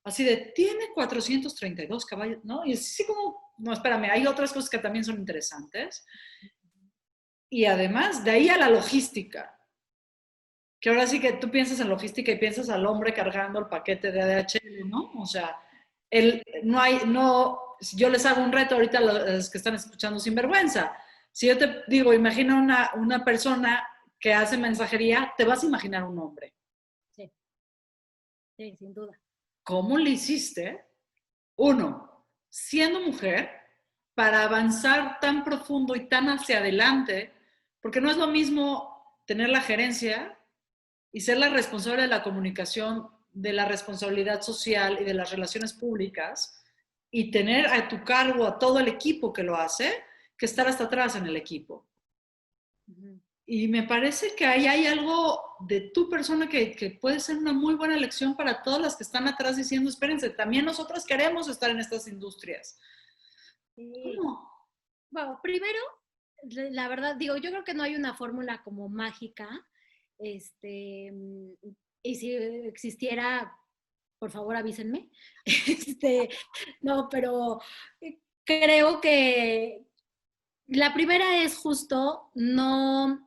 así de, tiene 432 caballos, ¿no? Y así como, no, espérame, hay otras cosas que también son interesantes. Y además, de ahí a la logística, que ahora sí que tú piensas en logística y piensas al hombre cargando el paquete de ADHL, ¿no? O sea, no hay, no, yo les hago un reto ahorita a los que están escuchando sin vergüenza. Si yo te digo, imagina una persona que hace mensajería, te vas a imaginar un hombre. Sí, sí, sin duda. ¿Cómo le hiciste? Uno, siendo mujer, para avanzar tan profundo y tan hacia adelante, porque no es lo mismo tener la gerencia y ser la responsable de la comunicación, de la responsabilidad social y de las relaciones públicas, y tener a tu cargo a todo el equipo que lo hace, que estar hasta atrás en el equipo. Uh-huh. Y me parece que ahí hay algo de tu persona que puede ser una muy buena lección para todas las que están atrás diciendo, espérense, también nosotras queremos estar en estas industrias. Sí. ¿Cómo? Bueno, primero, la verdad, digo, yo creo que no hay una fórmula como mágica. Este, y si existiera, por favor avísenme. Este, no, pero creo que la primera es justo no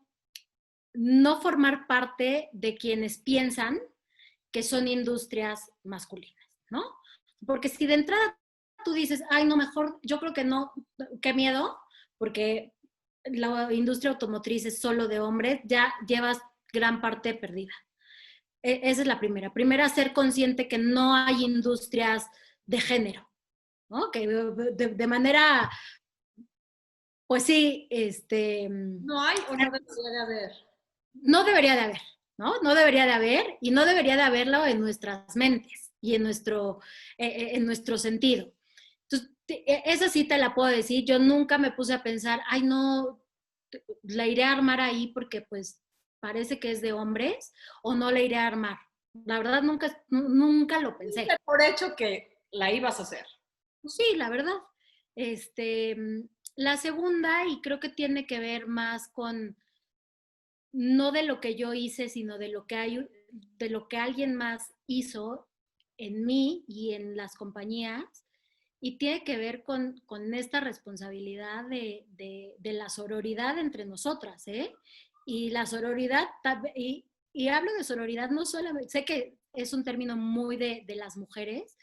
formar parte de quienes piensan que son industrias masculinas, ¿no? Porque si de entrada tú dices, ay, no, mejor, yo creo que no, qué miedo, porque la industria automotriz es solo de hombres, ya llevas gran parte perdida. Esa es la primera. Primera, ser consciente que no hay industrias de género, ¿no? Que de manera, pues sí, ¿No hay o no debería de haber? no debería de haber, ¿no? No debería de haber y no debería de haberlo en nuestras mentes y en nuestro sentido. Entonces, esa sí te la puedo decir. Yo nunca me puse a pensar, ay, no, la iré a armar ahí porque pues parece que es de hombres o no la iré a armar. La verdad nunca lo pensé. Por hecho que la ibas a hacer. Pues sí, la verdad. Este, la segunda, y creo que tiene que ver más con no de lo que yo hice, sino de lo que alguien más hizo en mí y en las compañías, y tiene que ver con esta responsabilidad de la sororidad entre nosotras, ¿eh? Y la sororidad, y hablo de sororidad no solamente, sé que es un término muy de las mujeres,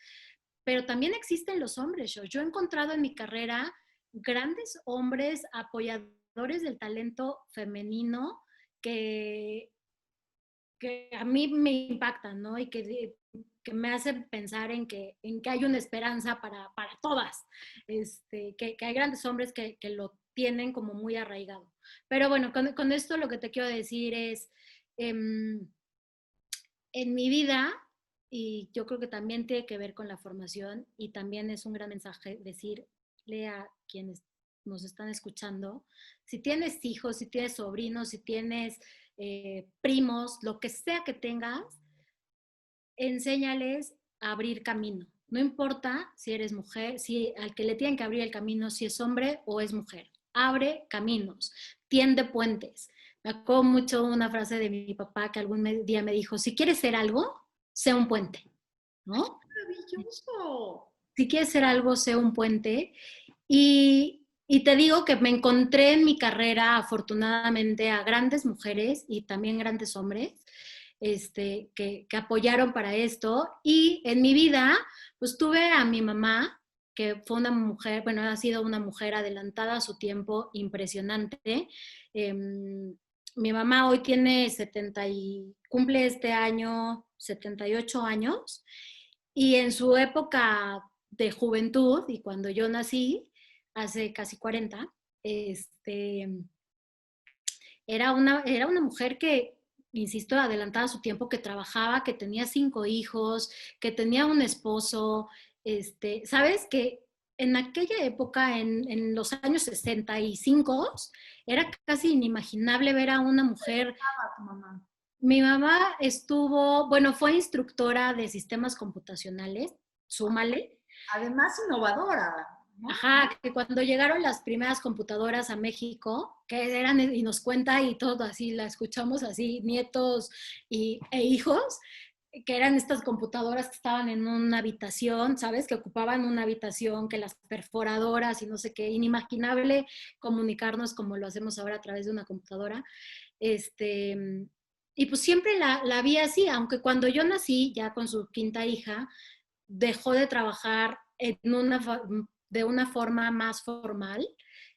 pero también existen los hombres. Yo he encontrado en mi carrera grandes hombres apoyadores del talento femenino que, que a mí me impactan, ¿no? Y que me hacen pensar en que hay una esperanza para todas, que hay grandes hombres que lo tienen como muy arraigado. Pero bueno, con esto lo que te quiero decir es, em, en mi vida, y yo creo que también tiene que ver con la formación, y también es un gran mensaje decirle a quienes nos están escuchando, si tienes hijos, si tienes sobrinos, si tienes primos, lo que sea que tengas, enséñales a abrir camino. No importa si eres mujer, si al que le tienen que abrir el camino, si es hombre o es mujer. Abre caminos, tiende puentes. Me acuerdo mucho una frase de mi papá que algún día me dijo, si quieres ser algo, sé un puente, ¿no? Maravilloso. Si quieres ser algo, sé un puente. Y te digo que me encontré en mi carrera, afortunadamente, a grandes mujeres y también grandes hombres que apoyaron para esto. Y en mi vida, pues tuve a mi mamá, que fue una mujer, bueno, ha sido una mujer adelantada a su tiempo, impresionante. Eh, Mi mamá hoy tiene cumple este año 78 años, y en su época de juventud, y cuando yo nací, hace casi 40, era una mujer que, insisto, adelantada a su tiempo, que trabajaba, que tenía 5 hijos, que tenía un esposo, ¿sabes? Que en aquella época, en los años 65, era casi inimaginable ver a una mujer. Ah, tu mamá. Mi mamá bueno, fue instructora de sistemas computacionales, súmale. Además, innovadora, ¿no? Ajá, que cuando llegaron las primeras computadoras a México, que eran, y nos cuenta y todo así, la escuchamos así, nietos e hijos, que eran estas computadoras que estaban en una habitación, ¿sabes? Que ocupaban una habitación, que las perforadoras y no sé qué, inimaginable comunicarnos como lo hacemos ahora a través de una computadora. Este, y pues siempre la vi así, aunque cuando yo nací, ya con su quinta hija, dejó de trabajar de una forma más formal.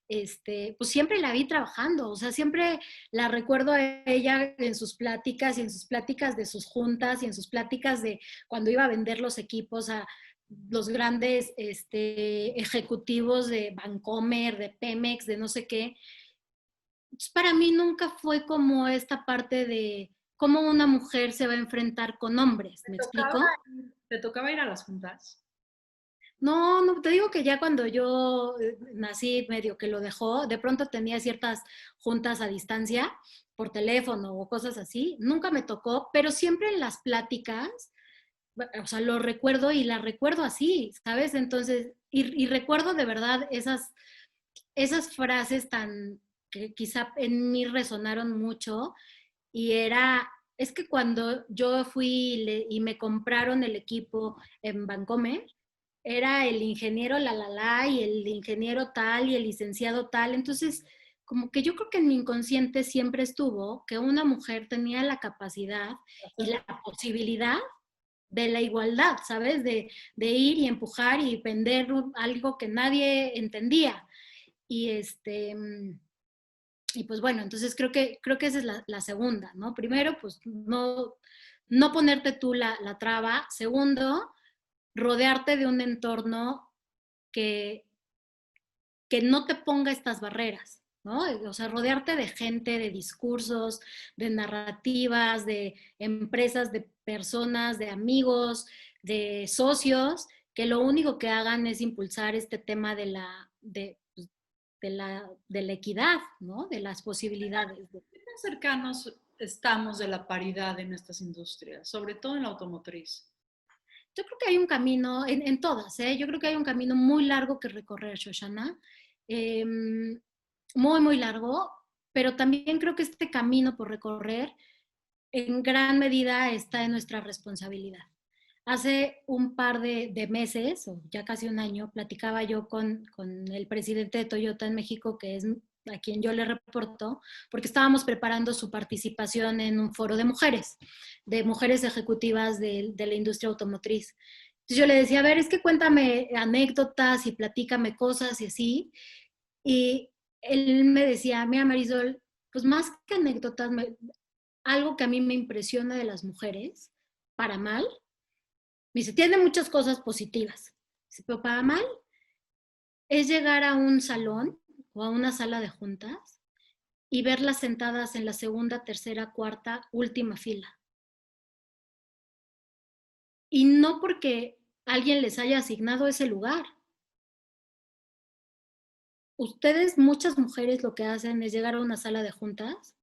Pues siempre la vi trabajando, o sea, siempre la recuerdo a ella en sus pláticas y en sus pláticas de sus juntas y en sus pláticas de cuando iba a vender los equipos a los grandes ejecutivos de Bancomer, de Pemex, de no sé qué. Entonces, para mí nunca fue como esta parte de cómo una mujer se va a enfrentar con hombres, ¿Te ¿me tocaba, explico? te tocaba ir a las juntas? No, no, te digo que ya cuando yo nací, medio que lo dejó, de pronto tenía ciertas juntas a distancia por teléfono o cosas así, nunca me tocó, pero siempre en las pláticas, o sea, lo recuerdo y la recuerdo así, ¿sabes? Entonces, y recuerdo de verdad esas frases que quizá en mí resonaron mucho, y es que cuando yo fui y me compraron el equipo en Bancomer, era el ingeniero la y el ingeniero tal y el licenciado tal. Entonces, como que yo creo que en mi inconsciente siempre estuvo que una mujer tenía la capacidad y la posibilidad de la igualdad, ¿sabes? De ir y empujar y vender algo que nadie entendía. Y y pues bueno, entonces creo que esa es la segunda, ¿no? Primero, pues no ponerte tú la traba. Segundo, rodearte de un entorno que, que no te ponga estas barreras, ¿no? O sea, rodearte de gente, de discursos, de narrativas, de empresas, de personas, de amigos, de socios, que lo único que hagan es impulsar este tema de la equidad, ¿no? De las posibilidades. ¿Qué tan cercanos estamos de la paridad en estas industrias, sobre todo en la automotriz? Yo creo que hay un camino, en todas, ¿eh? Yo creo que hay un camino muy largo que recorrer, Shoshana. Eh, Muy, muy largo, pero también creo que este camino por recorrer en gran medida está en nuestra responsabilidad. Hace un par de meses, o ya casi un año, platicaba yo con el presidente de Toyota en México, que es a quien yo le reporto, porque estábamos preparando su participación en un foro de mujeres ejecutivas de la industria automotriz. Entonces yo le decía, a ver, es que cuéntame anécdotas y platícame cosas y así. Y él me decía, mira Marisol, pues más que anécdotas, algo que a mí me impresiona de las mujeres, para mal, me dice, tiene muchas cosas positivas. Dice, pero para mal es llegar a un salón o a una sala de juntas y verlas sentadas en la segunda, tercera, cuarta, última fila. Y no porque alguien les haya asignado ese lugar. Ustedes, muchas mujeres, lo que hacen es llegar a una sala de juntas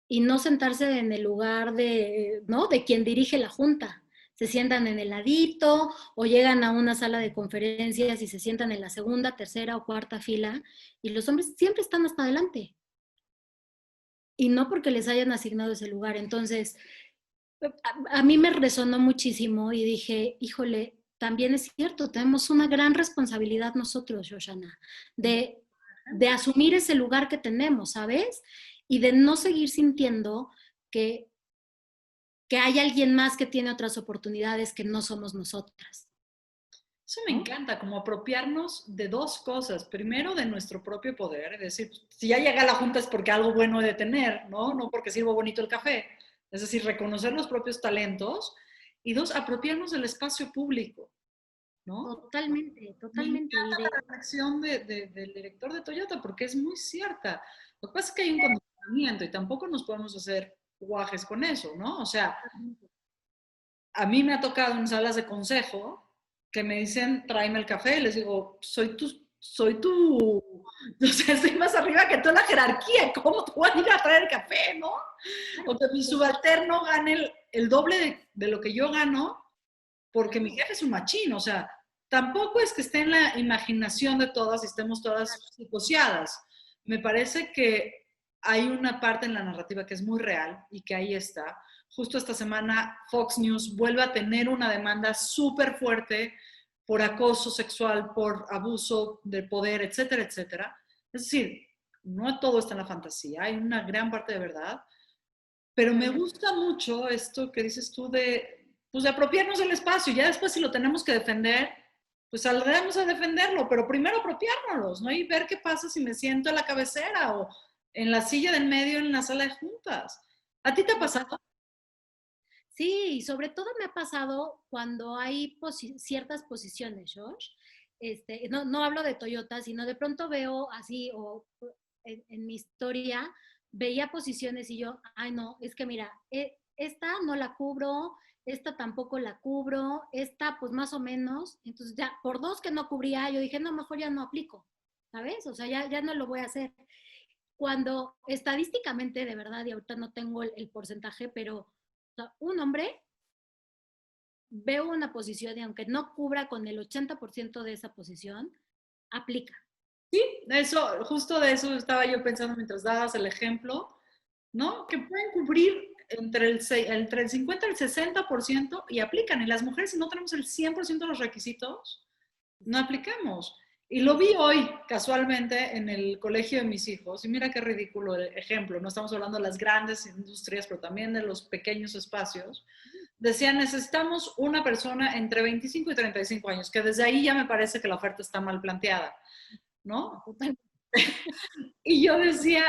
y no sentarse en el lugar de, ¿no? de quien dirige la junta. Se sientan en el ladito o llegan a una sala de conferencias y se sientan en la segunda, tercera o cuarta fila y los hombres siempre están hasta adelante y no porque les hayan asignado ese lugar. Entonces, a mí me resonó muchísimo y dije, híjole, también es cierto, tenemos una gran responsabilidad nosotros, Shoshana, de asumir ese lugar que tenemos, ¿sabes? Y de no seguir sintiendo que, que hay alguien más que tiene otras oportunidades que no somos nosotras. Eso me ¿No? encanta, como apropiarnos de dos cosas. Primero, de nuestro propio poder, es decir, si ya llegué a la junta es porque algo bueno he de tener, ¿no? No porque sirvo bonito el café. Es decir, reconocer los propios talentos. Y dos, apropiarnos del espacio público, ¿no? Totalmente, Me totalmente. encanta la reflexión del director de Toyota porque es muy cierta. Lo que pasa es que hay un condicionamiento y tampoco nos podemos hacer guajes con eso, ¿no? O sea, a mí me ha tocado en salas de consejo que me dicen, tráeme el café, y les digo, o sea, estoy más arriba que toda la jerarquía, ¿cómo te voy a ir a traer el café, no? O que mi subalterno gane el doble de lo que yo gano porque mi jefe es un machín, o sea, tampoco es que esté en la imaginación de todas y estemos todas psicoseadas. Me parece que hay una parte en la narrativa que es muy real y que ahí está. Justo esta semana Fox News vuelve a tener una demanda súper fuerte por acoso sexual, por abuso de poder, etcétera, etcétera. Es decir, no todo está en la fantasía, hay una gran parte de verdad, pero me gusta mucho esto que dices tú pues de apropiarnos del espacio. Ya después si lo tenemos que defender, pues saldremos a defenderlo, pero primero apropiárnoslos, ¿no? Y ver qué pasa si me siento en la cabecera o en la silla del medio en la sala de juntas. ¿A ti te ha pasado? Sí, y sobre todo me ha pasado cuando hay ciertas posiciones, Josh. No, no hablo de Toyota, sino de pronto veo así, o en mi historia, veía posiciones y yo, ay no, es que mira, esta no la cubro, esta tampoco la cubro, esta pues más o menos. Entonces ya, por dos que no cubría, yo dije, no, mejor ya no aplico, ¿sabes? O sea, ya no lo voy a hacer. Cuando estadísticamente, de verdad, y ahorita no tengo el porcentaje, pero o sea, un hombre veo una posición y aunque no cubra con el 80% de esa posición, aplica. Sí, eso, justo de eso estaba yo pensando mientras dabas el ejemplo, ¿no? Que pueden cubrir entre el 50 y el 60% y aplican. Y las mujeres, si no tenemos el 100% de los requisitos, no aplicamos. Y lo vi hoy, casualmente, en el colegio de mis hijos. Y mira qué ridículo el ejemplo. No estamos hablando de las grandes industrias, pero también de los pequeños espacios. Decían, necesitamos una persona entre 25 y 35 años, que desde ahí ya me parece que la oferta está mal planteada, ¿no? Total. Y yo decía,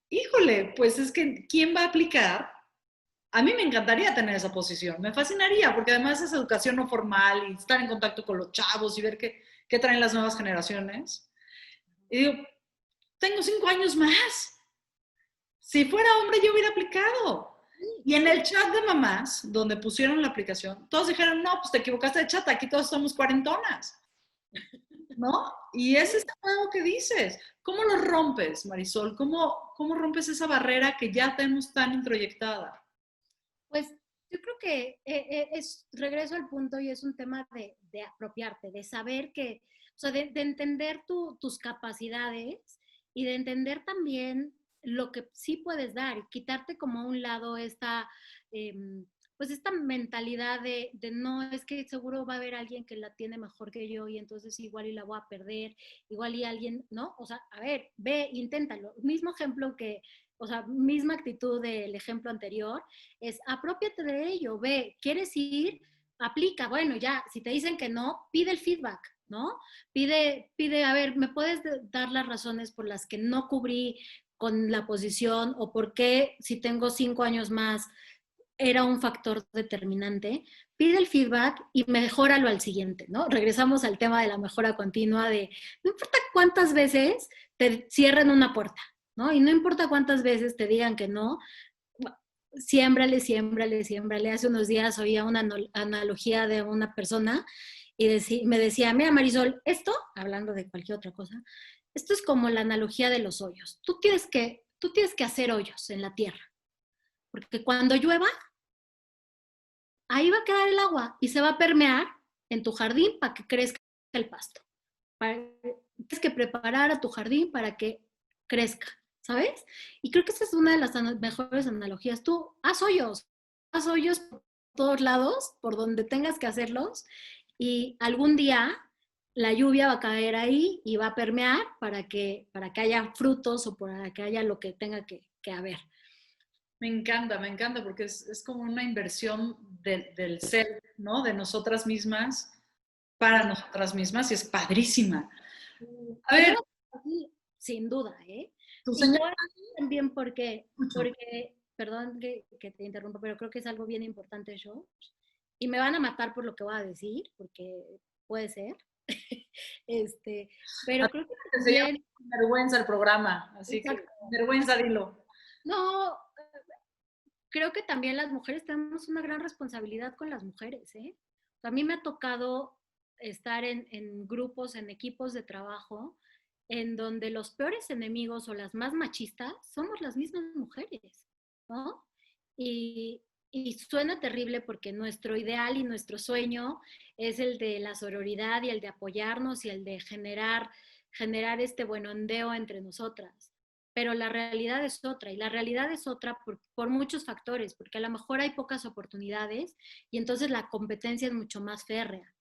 híjole, pues es que ¿quién va a aplicar? A mí me encantaría tener esa posición, me fascinaría, porque además es educación no formal y estar en contacto con los chavos y ver qué traen las nuevas generaciones. Y digo, tengo 5 años más. Si fuera hombre, yo hubiera aplicado. Y en el chat de mamás, donde pusieron la aplicación, todos dijeron, no, pues te equivocaste de chat, aquí todos somos cuarentonas, ¿no? Y es este juego que dices. ¿Cómo lo rompes, Marisol? ¿Cómo rompes esa barrera que ya tenemos tan introyectada? Pues yo creo que regreso al punto y es un tema de apropiarte, de saber que, o sea, de entender tus capacidades y de entender también lo que sí puedes dar y quitarte como a un lado esta, eh, pues esta mentalidad de no, es que seguro va a haber alguien que la tiene mejor que yo y entonces igual y la voy a perder, igual y alguien, ¿no? O sea, a ver, ve, inténtalo. Mismo ejemplo que, o sea, misma actitud del ejemplo anterior, es apropiate de ello, ve, ¿quieres ir? Aplica, bueno, ya, si te dicen que no, pide el feedback, ¿no? Pide, a ver, ¿me puedes dar las razones por las que no cubrí con la posición o por qué si tengo 5 años más era un factor determinante? Pide el feedback y mejóralo al siguiente, ¿no? Regresamos al tema de la mejora continua de, no importa cuántas veces te cierren una puerta, ¿no? Y no importa cuántas veces te digan que no, siémbrale, siémbrale, siémbrale. Hace unos días oía una analogía de una persona y me decía, mira Marisol, esto, hablando de cualquier otra cosa, esto es como la analogía de los hoyos. Tú tienes que hacer hoyos en la tierra, porque cuando llueva, ahí va a quedar el agua y se va a permear en tu jardín para que crezca el pasto. Tienes que preparar a tu jardín para que crezca, ¿sabes? Y creo que esa es una de las mejores analogías. Tú haz hoyos por todos lados, por donde tengas que hacerlos, y algún día la lluvia va a caer ahí y va a permear para que haya frutos o para que haya lo que tenga que haber. Me encanta, porque es como una inversión del ser, ¿no? De nosotras mismas para nosotras mismas y es padrísima. A Y yo ver, lo así, sin duda, ¿eh? tu Y te señal. voy a decir también porque, perdón que te interrumpa, pero creo que es algo bien importante eso. Y me van a matar por lo que voy a decir, porque puede ser. Pero creo que Se llama también, vergüenza el programa, así que exacto, vergüenza, dilo. no, creo que también las mujeres tenemos una gran responsabilidad con las mujeres, ¿eh? A mí me ha tocado estar en grupos, en equipos de trabajo, en donde los peores enemigos o las más machistas somos las mismas mujeres, ¿no? Y suena terrible porque nuestro ideal y nuestro sueño es el de la sororidad y el de apoyarnos y el de generar este buen ondeo entre nosotras, pero la realidad es otra, y la realidad es otra por muchos factores, porque a lo mejor hay pocas oportunidades y entonces la competencia es mucho más férrea.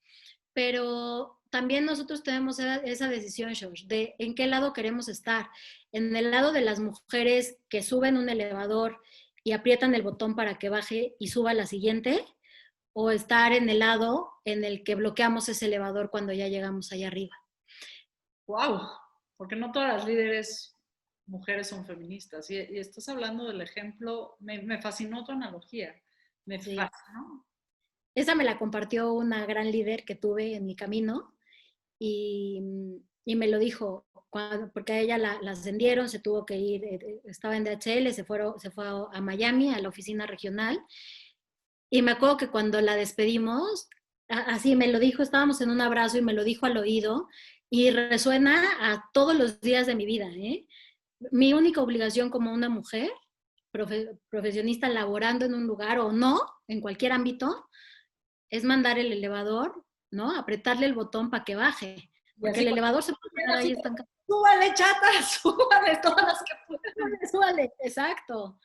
Pero también nosotros tenemos esa decisión, George, de en qué lado queremos estar. En el lado de las mujeres que suben un elevador y aprietan el botón para que baje y suba la siguiente, o estar en el lado en el que bloqueamos ese elevador cuando ya llegamos allá arriba. Wow, porque no todas las líderes mujeres son feministas. Y estás hablando del ejemplo, me fascinó tu analogía, me Sí. fascinó. Esa me la compartió una gran líder que tuve en mi camino y, y me lo dijo, porque a ella la ascendieron, se tuvo que ir, estaba en DHL, se fue a Miami, a la oficina regional, y me acuerdo que cuando la despedimos, así me lo dijo, estábamos en un abrazo y me lo dijo al oído, y resuena a todos los días de mi vida, ¿eh? Mi única obligación como una mujer, profesionista laborando en un lugar o no, en cualquier ámbito, es mandar el elevador, ¿no? Apretarle el botón para que baje, Y porque así el cuando elevador se puede quedar así, ahí estancado. súbale, chata, súbale todas las que puedan. Súbale, súbale, exacto.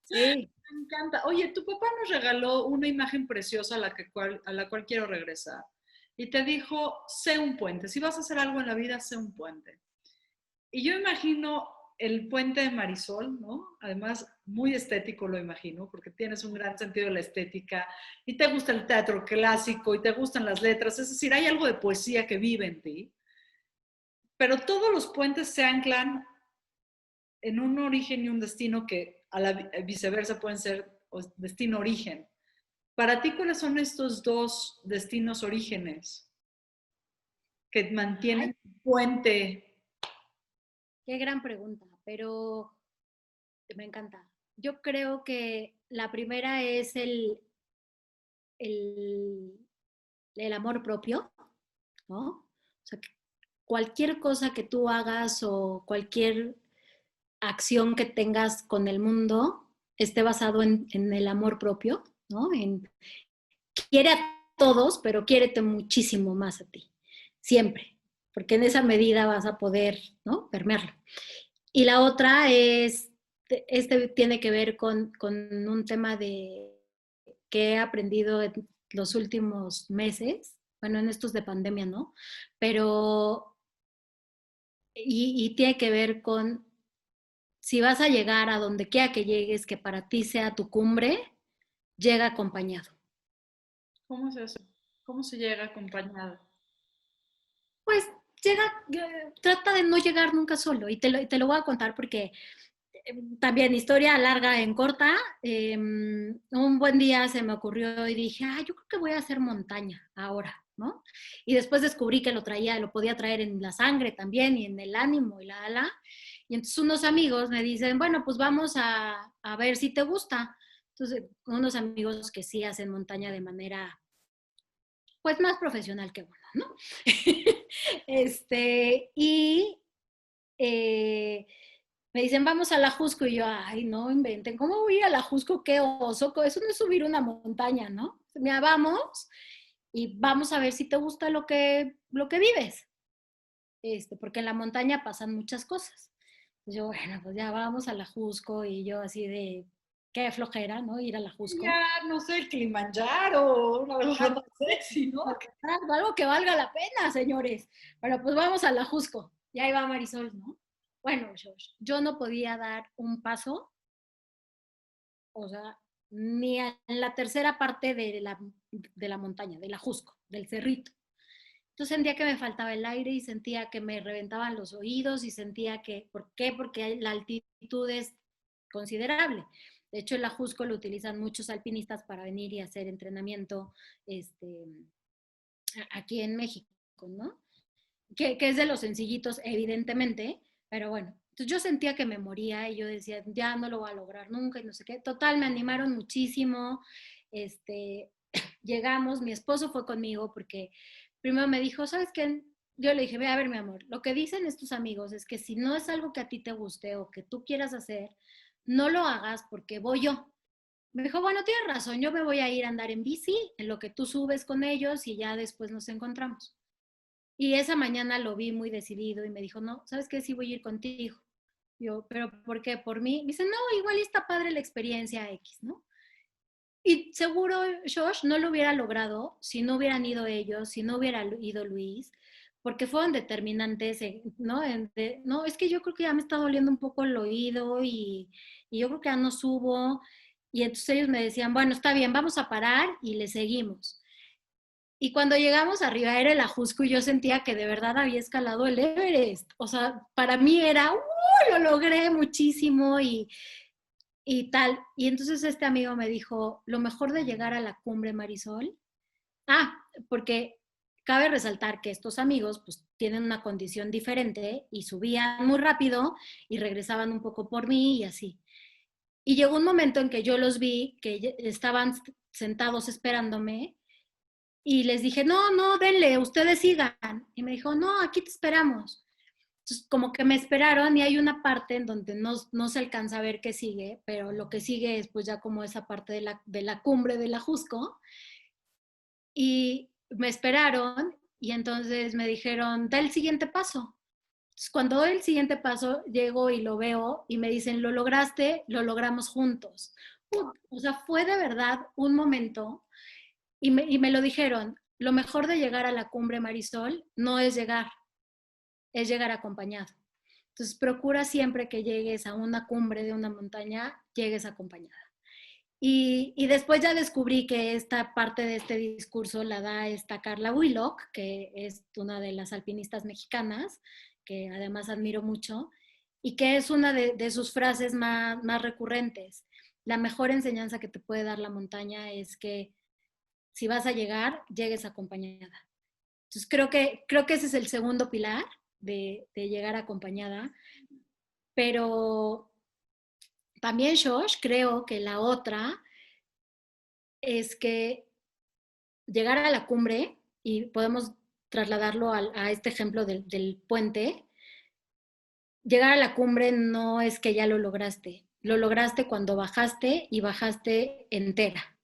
Sí. Me encanta. Oye, tu papá nos regaló una imagen preciosa a la cual quiero regresar. Y te dijo, sé un puente. Si vas a hacer algo en la vida, sé un puente. Y yo imagino el puente de Marisol, ¿no? Además, muy estético lo imagino, porque tienes un gran sentido de la estética y te gusta el teatro clásico y te gustan las letras. Es decir, hay algo de poesía que vive en ti. Pero todos los puentes se anclan en un origen y un destino que a la viceversa pueden ser destino-origen. Para ti, ¿cuáles son estos dos destinos orígenes que Ay, mantienen puente? qué gran pregunta, pero me encanta. Yo creo que la primera es el, el amor propio, ¿no? O sea, que cualquier cosa que tú hagas o cualquier acción que tengas con el mundo esté basado en el amor propio, ¿no? Quiere a todos, pero quiérete muchísimo más a ti, siempre, porque en esa medida vas a poder, ¿no? Permearlo. Y la otra es, tiene que ver con un tema que he aprendido en los últimos meses, bueno, en estos de pandemia, ¿no? Pero, y tiene que ver con si vas a llegar a donde quiera que llegues, que para ti sea tu cumbre, llega acompañado. ¿Cómo es eso? ¿Cómo se llega acompañado? Pues llega, trata de no llegar nunca solo. Y te lo voy a contar porque también historia larga en corta. Un buen día se me ocurrió y dije, yo creo que voy a hacer montaña ahora, ¿no? Y después descubrí que lo podía traer en la sangre también y en el ánimo y la ala. Y entonces unos amigos me dicen, bueno, pues vamos a ver si te gusta. Entonces, unos amigos que sí hacen montaña de manera, pues, más profesional que uno, ¿no? Y me dicen, vamos a la Jusco, y yo, ay, no inventen, ¿cómo voy a ir a la Jusco? Qué oso, eso no es subir una montaña, ¿no? Mira, vamos y vamos a ver si te gusta lo que vives, porque en la montaña pasan muchas cosas. Yo, bueno, pues ya vamos a la Jusco, y yo así de, qué flojera, ¿no? Ir a la Jusco. Ya, no sé, el Kilimanjaro, una cosa más sexy, ¿no? Algo que valga la pena, señores. Pero pues vamos a la Jusco. Y ahí va Marisol, ¿no? Bueno, yo no podía dar un paso, o sea, ni en la tercera parte de la montaña, de la Jusco, del cerrito. Entonces sentía que me faltaba el aire y sentía que me reventaban los oídos y sentía que, ¿por qué? Porque la altitud es considerable. De hecho, el Ajusco lo utilizan muchos alpinistas para venir y hacer entrenamiento aquí en México, ¿no? Que es de los sencillitos, evidentemente, pero bueno. Entonces yo sentía que me moría y yo decía, ya no lo voy a lograr nunca y no sé qué. Total, me animaron muchísimo. Llegamos, mi esposo fue conmigo porque primero me dijo, ¿sabes qué? Yo le dije, ve a ver, mi amor, lo que dicen estos amigos es que si no es algo que a ti te guste o que tú quieras hacer, no lo hagas porque voy yo. Me dijo, bueno, tienes razón, yo me voy a ir a andar en bici, en lo que tú subes con ellos y ya después nos encontramos. Y esa mañana lo vi muy decidido y me dijo, no, ¿sabes qué? Sí voy a ir contigo. Yo, ¿pero por qué? ¿Por mí? Me dice, no, igual está padre la experiencia X, ¿no? Y seguro Josh no lo hubiera logrado si no hubieran ido ellos, si no hubiera ido Luis, porque fueron determinantes, ¿no? No, es que yo creo que ya me está doliendo un poco el oído y yo creo que ya no subo. Y entonces ellos me decían, bueno, está bien, vamos a parar y le seguimos. Y cuando llegamos arriba era el Ajusco y yo sentía que de verdad había escalado el Everest. O sea, para mí era, lo logré muchísimo y tal. Y entonces este amigo me dijo, lo mejor de llegar a la cumbre, Marisol. Porque cabe resaltar que estos amigos pues tienen una condición diferente y subían muy rápido y regresaban un poco por mí y así. Y llegó un momento en que yo los vi que estaban sentados esperándome y les dije, no, no, denle, ustedes sigan. Y me dijo, no, aquí te esperamos. Entonces, como que me esperaron y hay una parte en donde no se alcanza a ver qué sigue, pero lo que sigue es pues ya como esa parte de la cumbre de la Jusco. Y me esperaron y entonces me dijeron, da el siguiente paso. Entonces, cuando doy el siguiente paso, llego y lo veo y me dicen, lo lograste, lo logramos juntos. O sea, fue de verdad un momento y me lo dijeron, lo mejor de llegar a la cumbre, Marisol, no es llegar, es llegar acompañado. Entonces, procura siempre que llegues a una cumbre de una montaña, llegues acompañada. Y después ya descubrí que esta parte de este discurso la da esta Carla Willock, que es una de las alpinistas mexicanas, que además admiro mucho, y que es una de sus frases más recurrentes. La mejor enseñanza que te puede dar la montaña es que si vas a llegar, llegues acompañada. Entonces creo que ese es el segundo pilar de llegar acompañada, pero también, Josh, creo que la otra es que llegar a la cumbre, y podemos trasladarlo a este ejemplo del puente, llegar a la cumbre no es que ya lo lograste cuando bajaste y bajaste entera,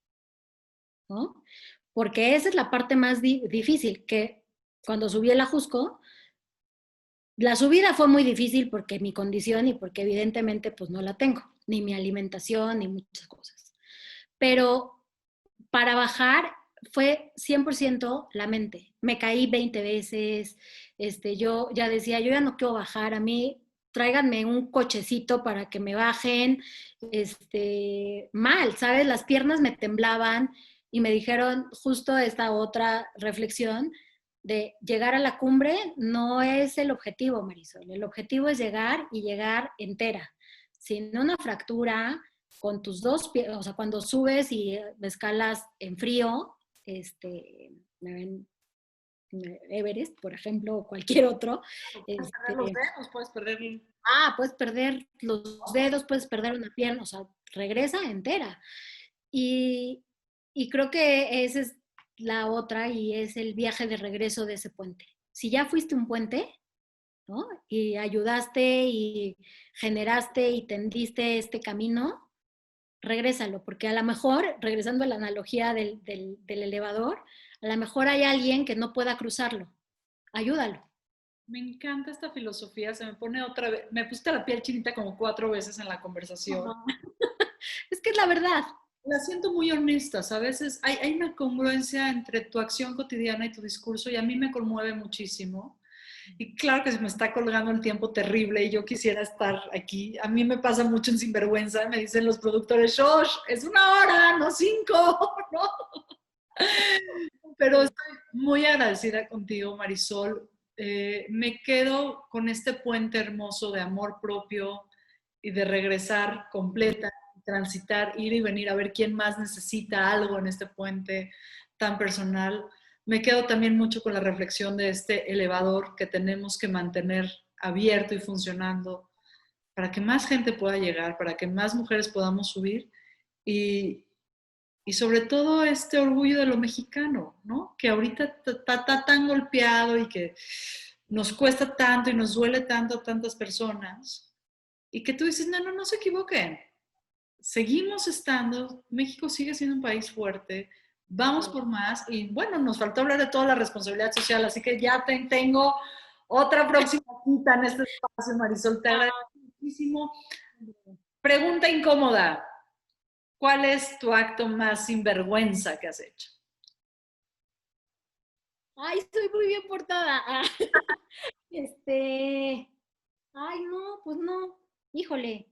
¿no? Porque esa es la parte más difícil, que cuando subí el Ajusco, la subida fue muy difícil porque mi condición y porque evidentemente pues no la tengo, ni mi alimentación, ni muchas cosas. Pero para bajar fue 100% la mente. Me caí 20 veces, yo ya decía, yo ya no quiero bajar, a mí tráiganme un cochecito para que me bajen, mal, ¿sabes? Las piernas me temblaban y me dijeron justo esta otra reflexión de llegar a la cumbre no es el objetivo, Marisol, el objetivo es llegar y llegar entera, sin una fractura, con tus dos pies, o sea, cuando subes y escalas en frío, Everest, por ejemplo, o cualquier otro. Puedes perder los dedos, puedes perder... Puedes perder los dedos, puedes perder una pierna, o sea, regresa entera. Y, y creo que esa es la otra y es el viaje de regreso de ese puente. Si ya fuiste un puente, ¿no? Y ayudaste y generaste y tendiste este camino, regrésalo, porque a lo mejor, regresando a la analogía del elevador, a lo mejor hay alguien que no pueda cruzarlo. Ayúdalo. Me encanta esta filosofía, se me pone otra vez, me puse la piel chinita como 4 veces en la conversación. Es que es la verdad. La siento muy honesta, a veces hay una congruencia entre tu acción cotidiana y tu discurso y a mí me conmueve muchísimo. Y claro que se me está colgando el tiempo terrible y yo quisiera estar aquí. A mí me pasa mucho en Sinvergüenza, me dicen los productores, Shosh, es 1 hora, no 5, ¿no? Pero estoy muy agradecida contigo, Marisol. Me quedo con este puente hermoso de amor propio y de regresar completa, transitar, ir y venir a ver quién más necesita algo en este puente tan personal. Me quedo también mucho con la reflexión de este elevador que tenemos que mantener abierto y funcionando para que más gente pueda llegar, para que más mujeres podamos subir y, y sobre todo este orgullo de lo mexicano, ¿no? Que ahorita está tan golpeado y que nos cuesta tanto y nos duele tanto a tantas personas y que tú dices, no, no, no se equivoquen. Seguimos estando, México sigue siendo un país fuerte, vamos por más y bueno, nos faltó hablar de toda la responsabilidad social, así que ya tengo otra próxima cita en este espacio, Marisol, te agradezco muchísimo. Pregunta incómoda, ¿cuál es tu acto más sinvergüenza que has hecho? Ay, estoy muy bien portada. Este, ay, no, pues no, híjole.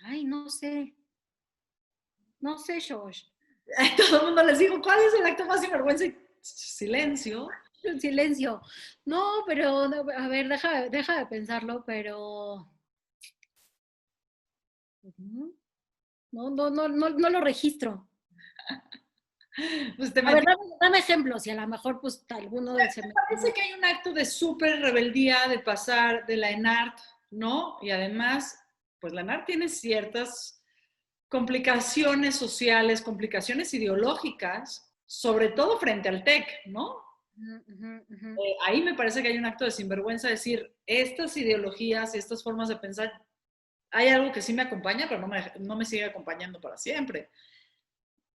Ay, no sé, Josh. Todo el mundo les dijo, ¿cuál es el acto más sinvergüenza? Y silencio. El silencio. No, pero, a ver, deja de pensarlo, pero no lo registro. Pues te A ver, metí. dame ejemplos y a lo mejor pues alguno se me... Parece que hay un acto de súper rebeldía de pasar de la ENART, ¿no? Y además, pues la ENART tiene ciertas complicaciones sociales, complicaciones ideológicas, sobre todo frente al TEC, ¿no? Ahí me parece que hay un acto de sinvergüenza decir, estas ideologías y estas formas de pensar, hay algo que sí me acompaña, pero no me sigue acompañando para siempre.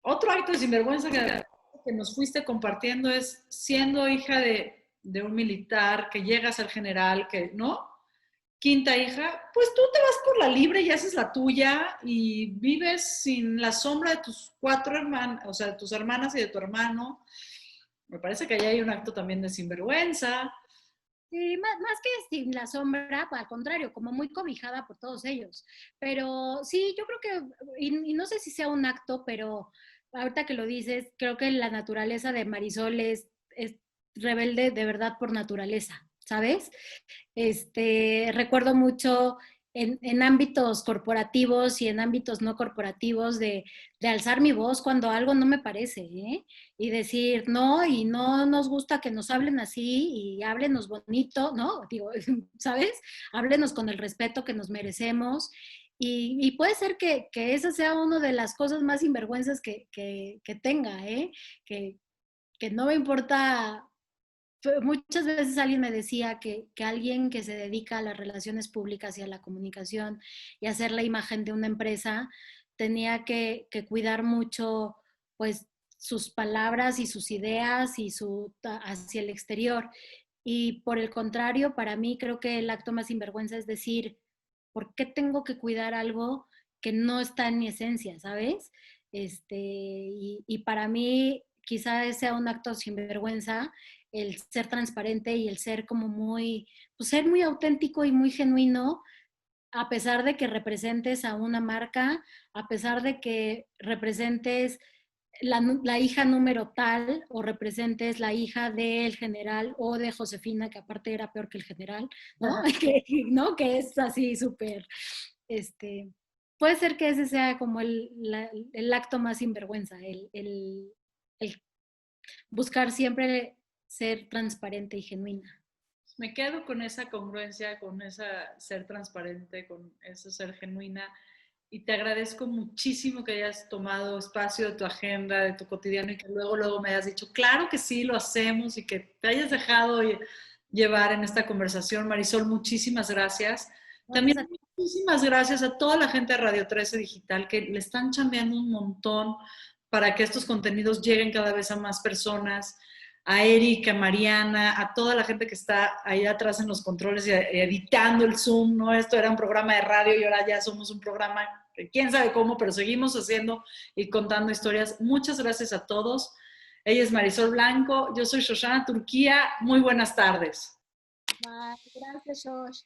Otro acto de sinvergüenza que nos fuiste compartiendo es siendo hija de un militar que llega a ser general, que, ¿no? Quinta hija, pues tú te vas por la libre y haces la tuya y vives sin la sombra de tus 4 hermanas, o sea, de tus hermanas y de tu hermano. Me parece que ahí hay un acto también de sinvergüenza. Sí, más que sin la sombra, al contrario, como muy cobijada por todos ellos. Pero sí, yo creo que, y no sé si sea un acto, pero ahorita que lo dices, creo que la naturaleza de Marisol es rebelde de verdad por naturaleza, ¿sabes? Recuerdo mucho en ámbitos corporativos y en ámbitos no corporativos de alzar mi voz cuando algo no me parece, ¿eh? Y decir no, y no nos gusta que nos hablen así y háblenos bonito, ¿no? Digo, ¿sabes? Háblenos con el respeto que nos merecemos. Y puede ser que esa sea una de las cosas más sinvergüenzas que tenga, ¿eh? Que, que no me importa. Muchas veces alguien me decía que alguien que se dedica a las relaciones públicas y a la comunicación y a hacer la imagen de una empresa tenía que cuidar mucho pues sus palabras y sus ideas y hacia el exterior. Y por el contrario, para mí creo que el acto más sinvergüenza es decir, ¿por qué tengo que cuidar algo que no está en mi esencia, ¿sabes? Y para mí quizás sea un acto sinvergüenza el ser transparente y el ser como muy, pues ser muy auténtico y muy genuino, a pesar de que representes a una marca, a pesar de que representes la hija número tal o representes la hija del general o de Josefina, que aparte era peor que el general, ¿no? ¿No? Que es así súper, puede ser que ese sea como el acto más sinvergüenza, el buscar siempre ser transparente y genuina. Me quedo con esa congruencia, con esa ser transparente, con eso ser genuina. Y te agradezco muchísimo que hayas tomado espacio de tu agenda, de tu cotidiano y que luego me hayas dicho, claro que sí, lo hacemos y que te hayas dejado llevar en esta conversación. Marisol, muchísimas gracias. También muchísimas gracias a toda la gente de Radio 13 Digital que le están chambeando un montón para que estos contenidos lleguen cada vez a más personas. A Erika, a Mariana, a toda la gente que está ahí atrás en los controles y editando el Zoom, ¿no? Esto era un programa de radio y ahora ya somos un programa, quién sabe cómo, pero seguimos haciendo y contando historias. Muchas gracias a todos. Ella es Marisol Blanco, yo soy Shoshana Turquía. Muy buenas tardes. Bye. Gracias, Josh.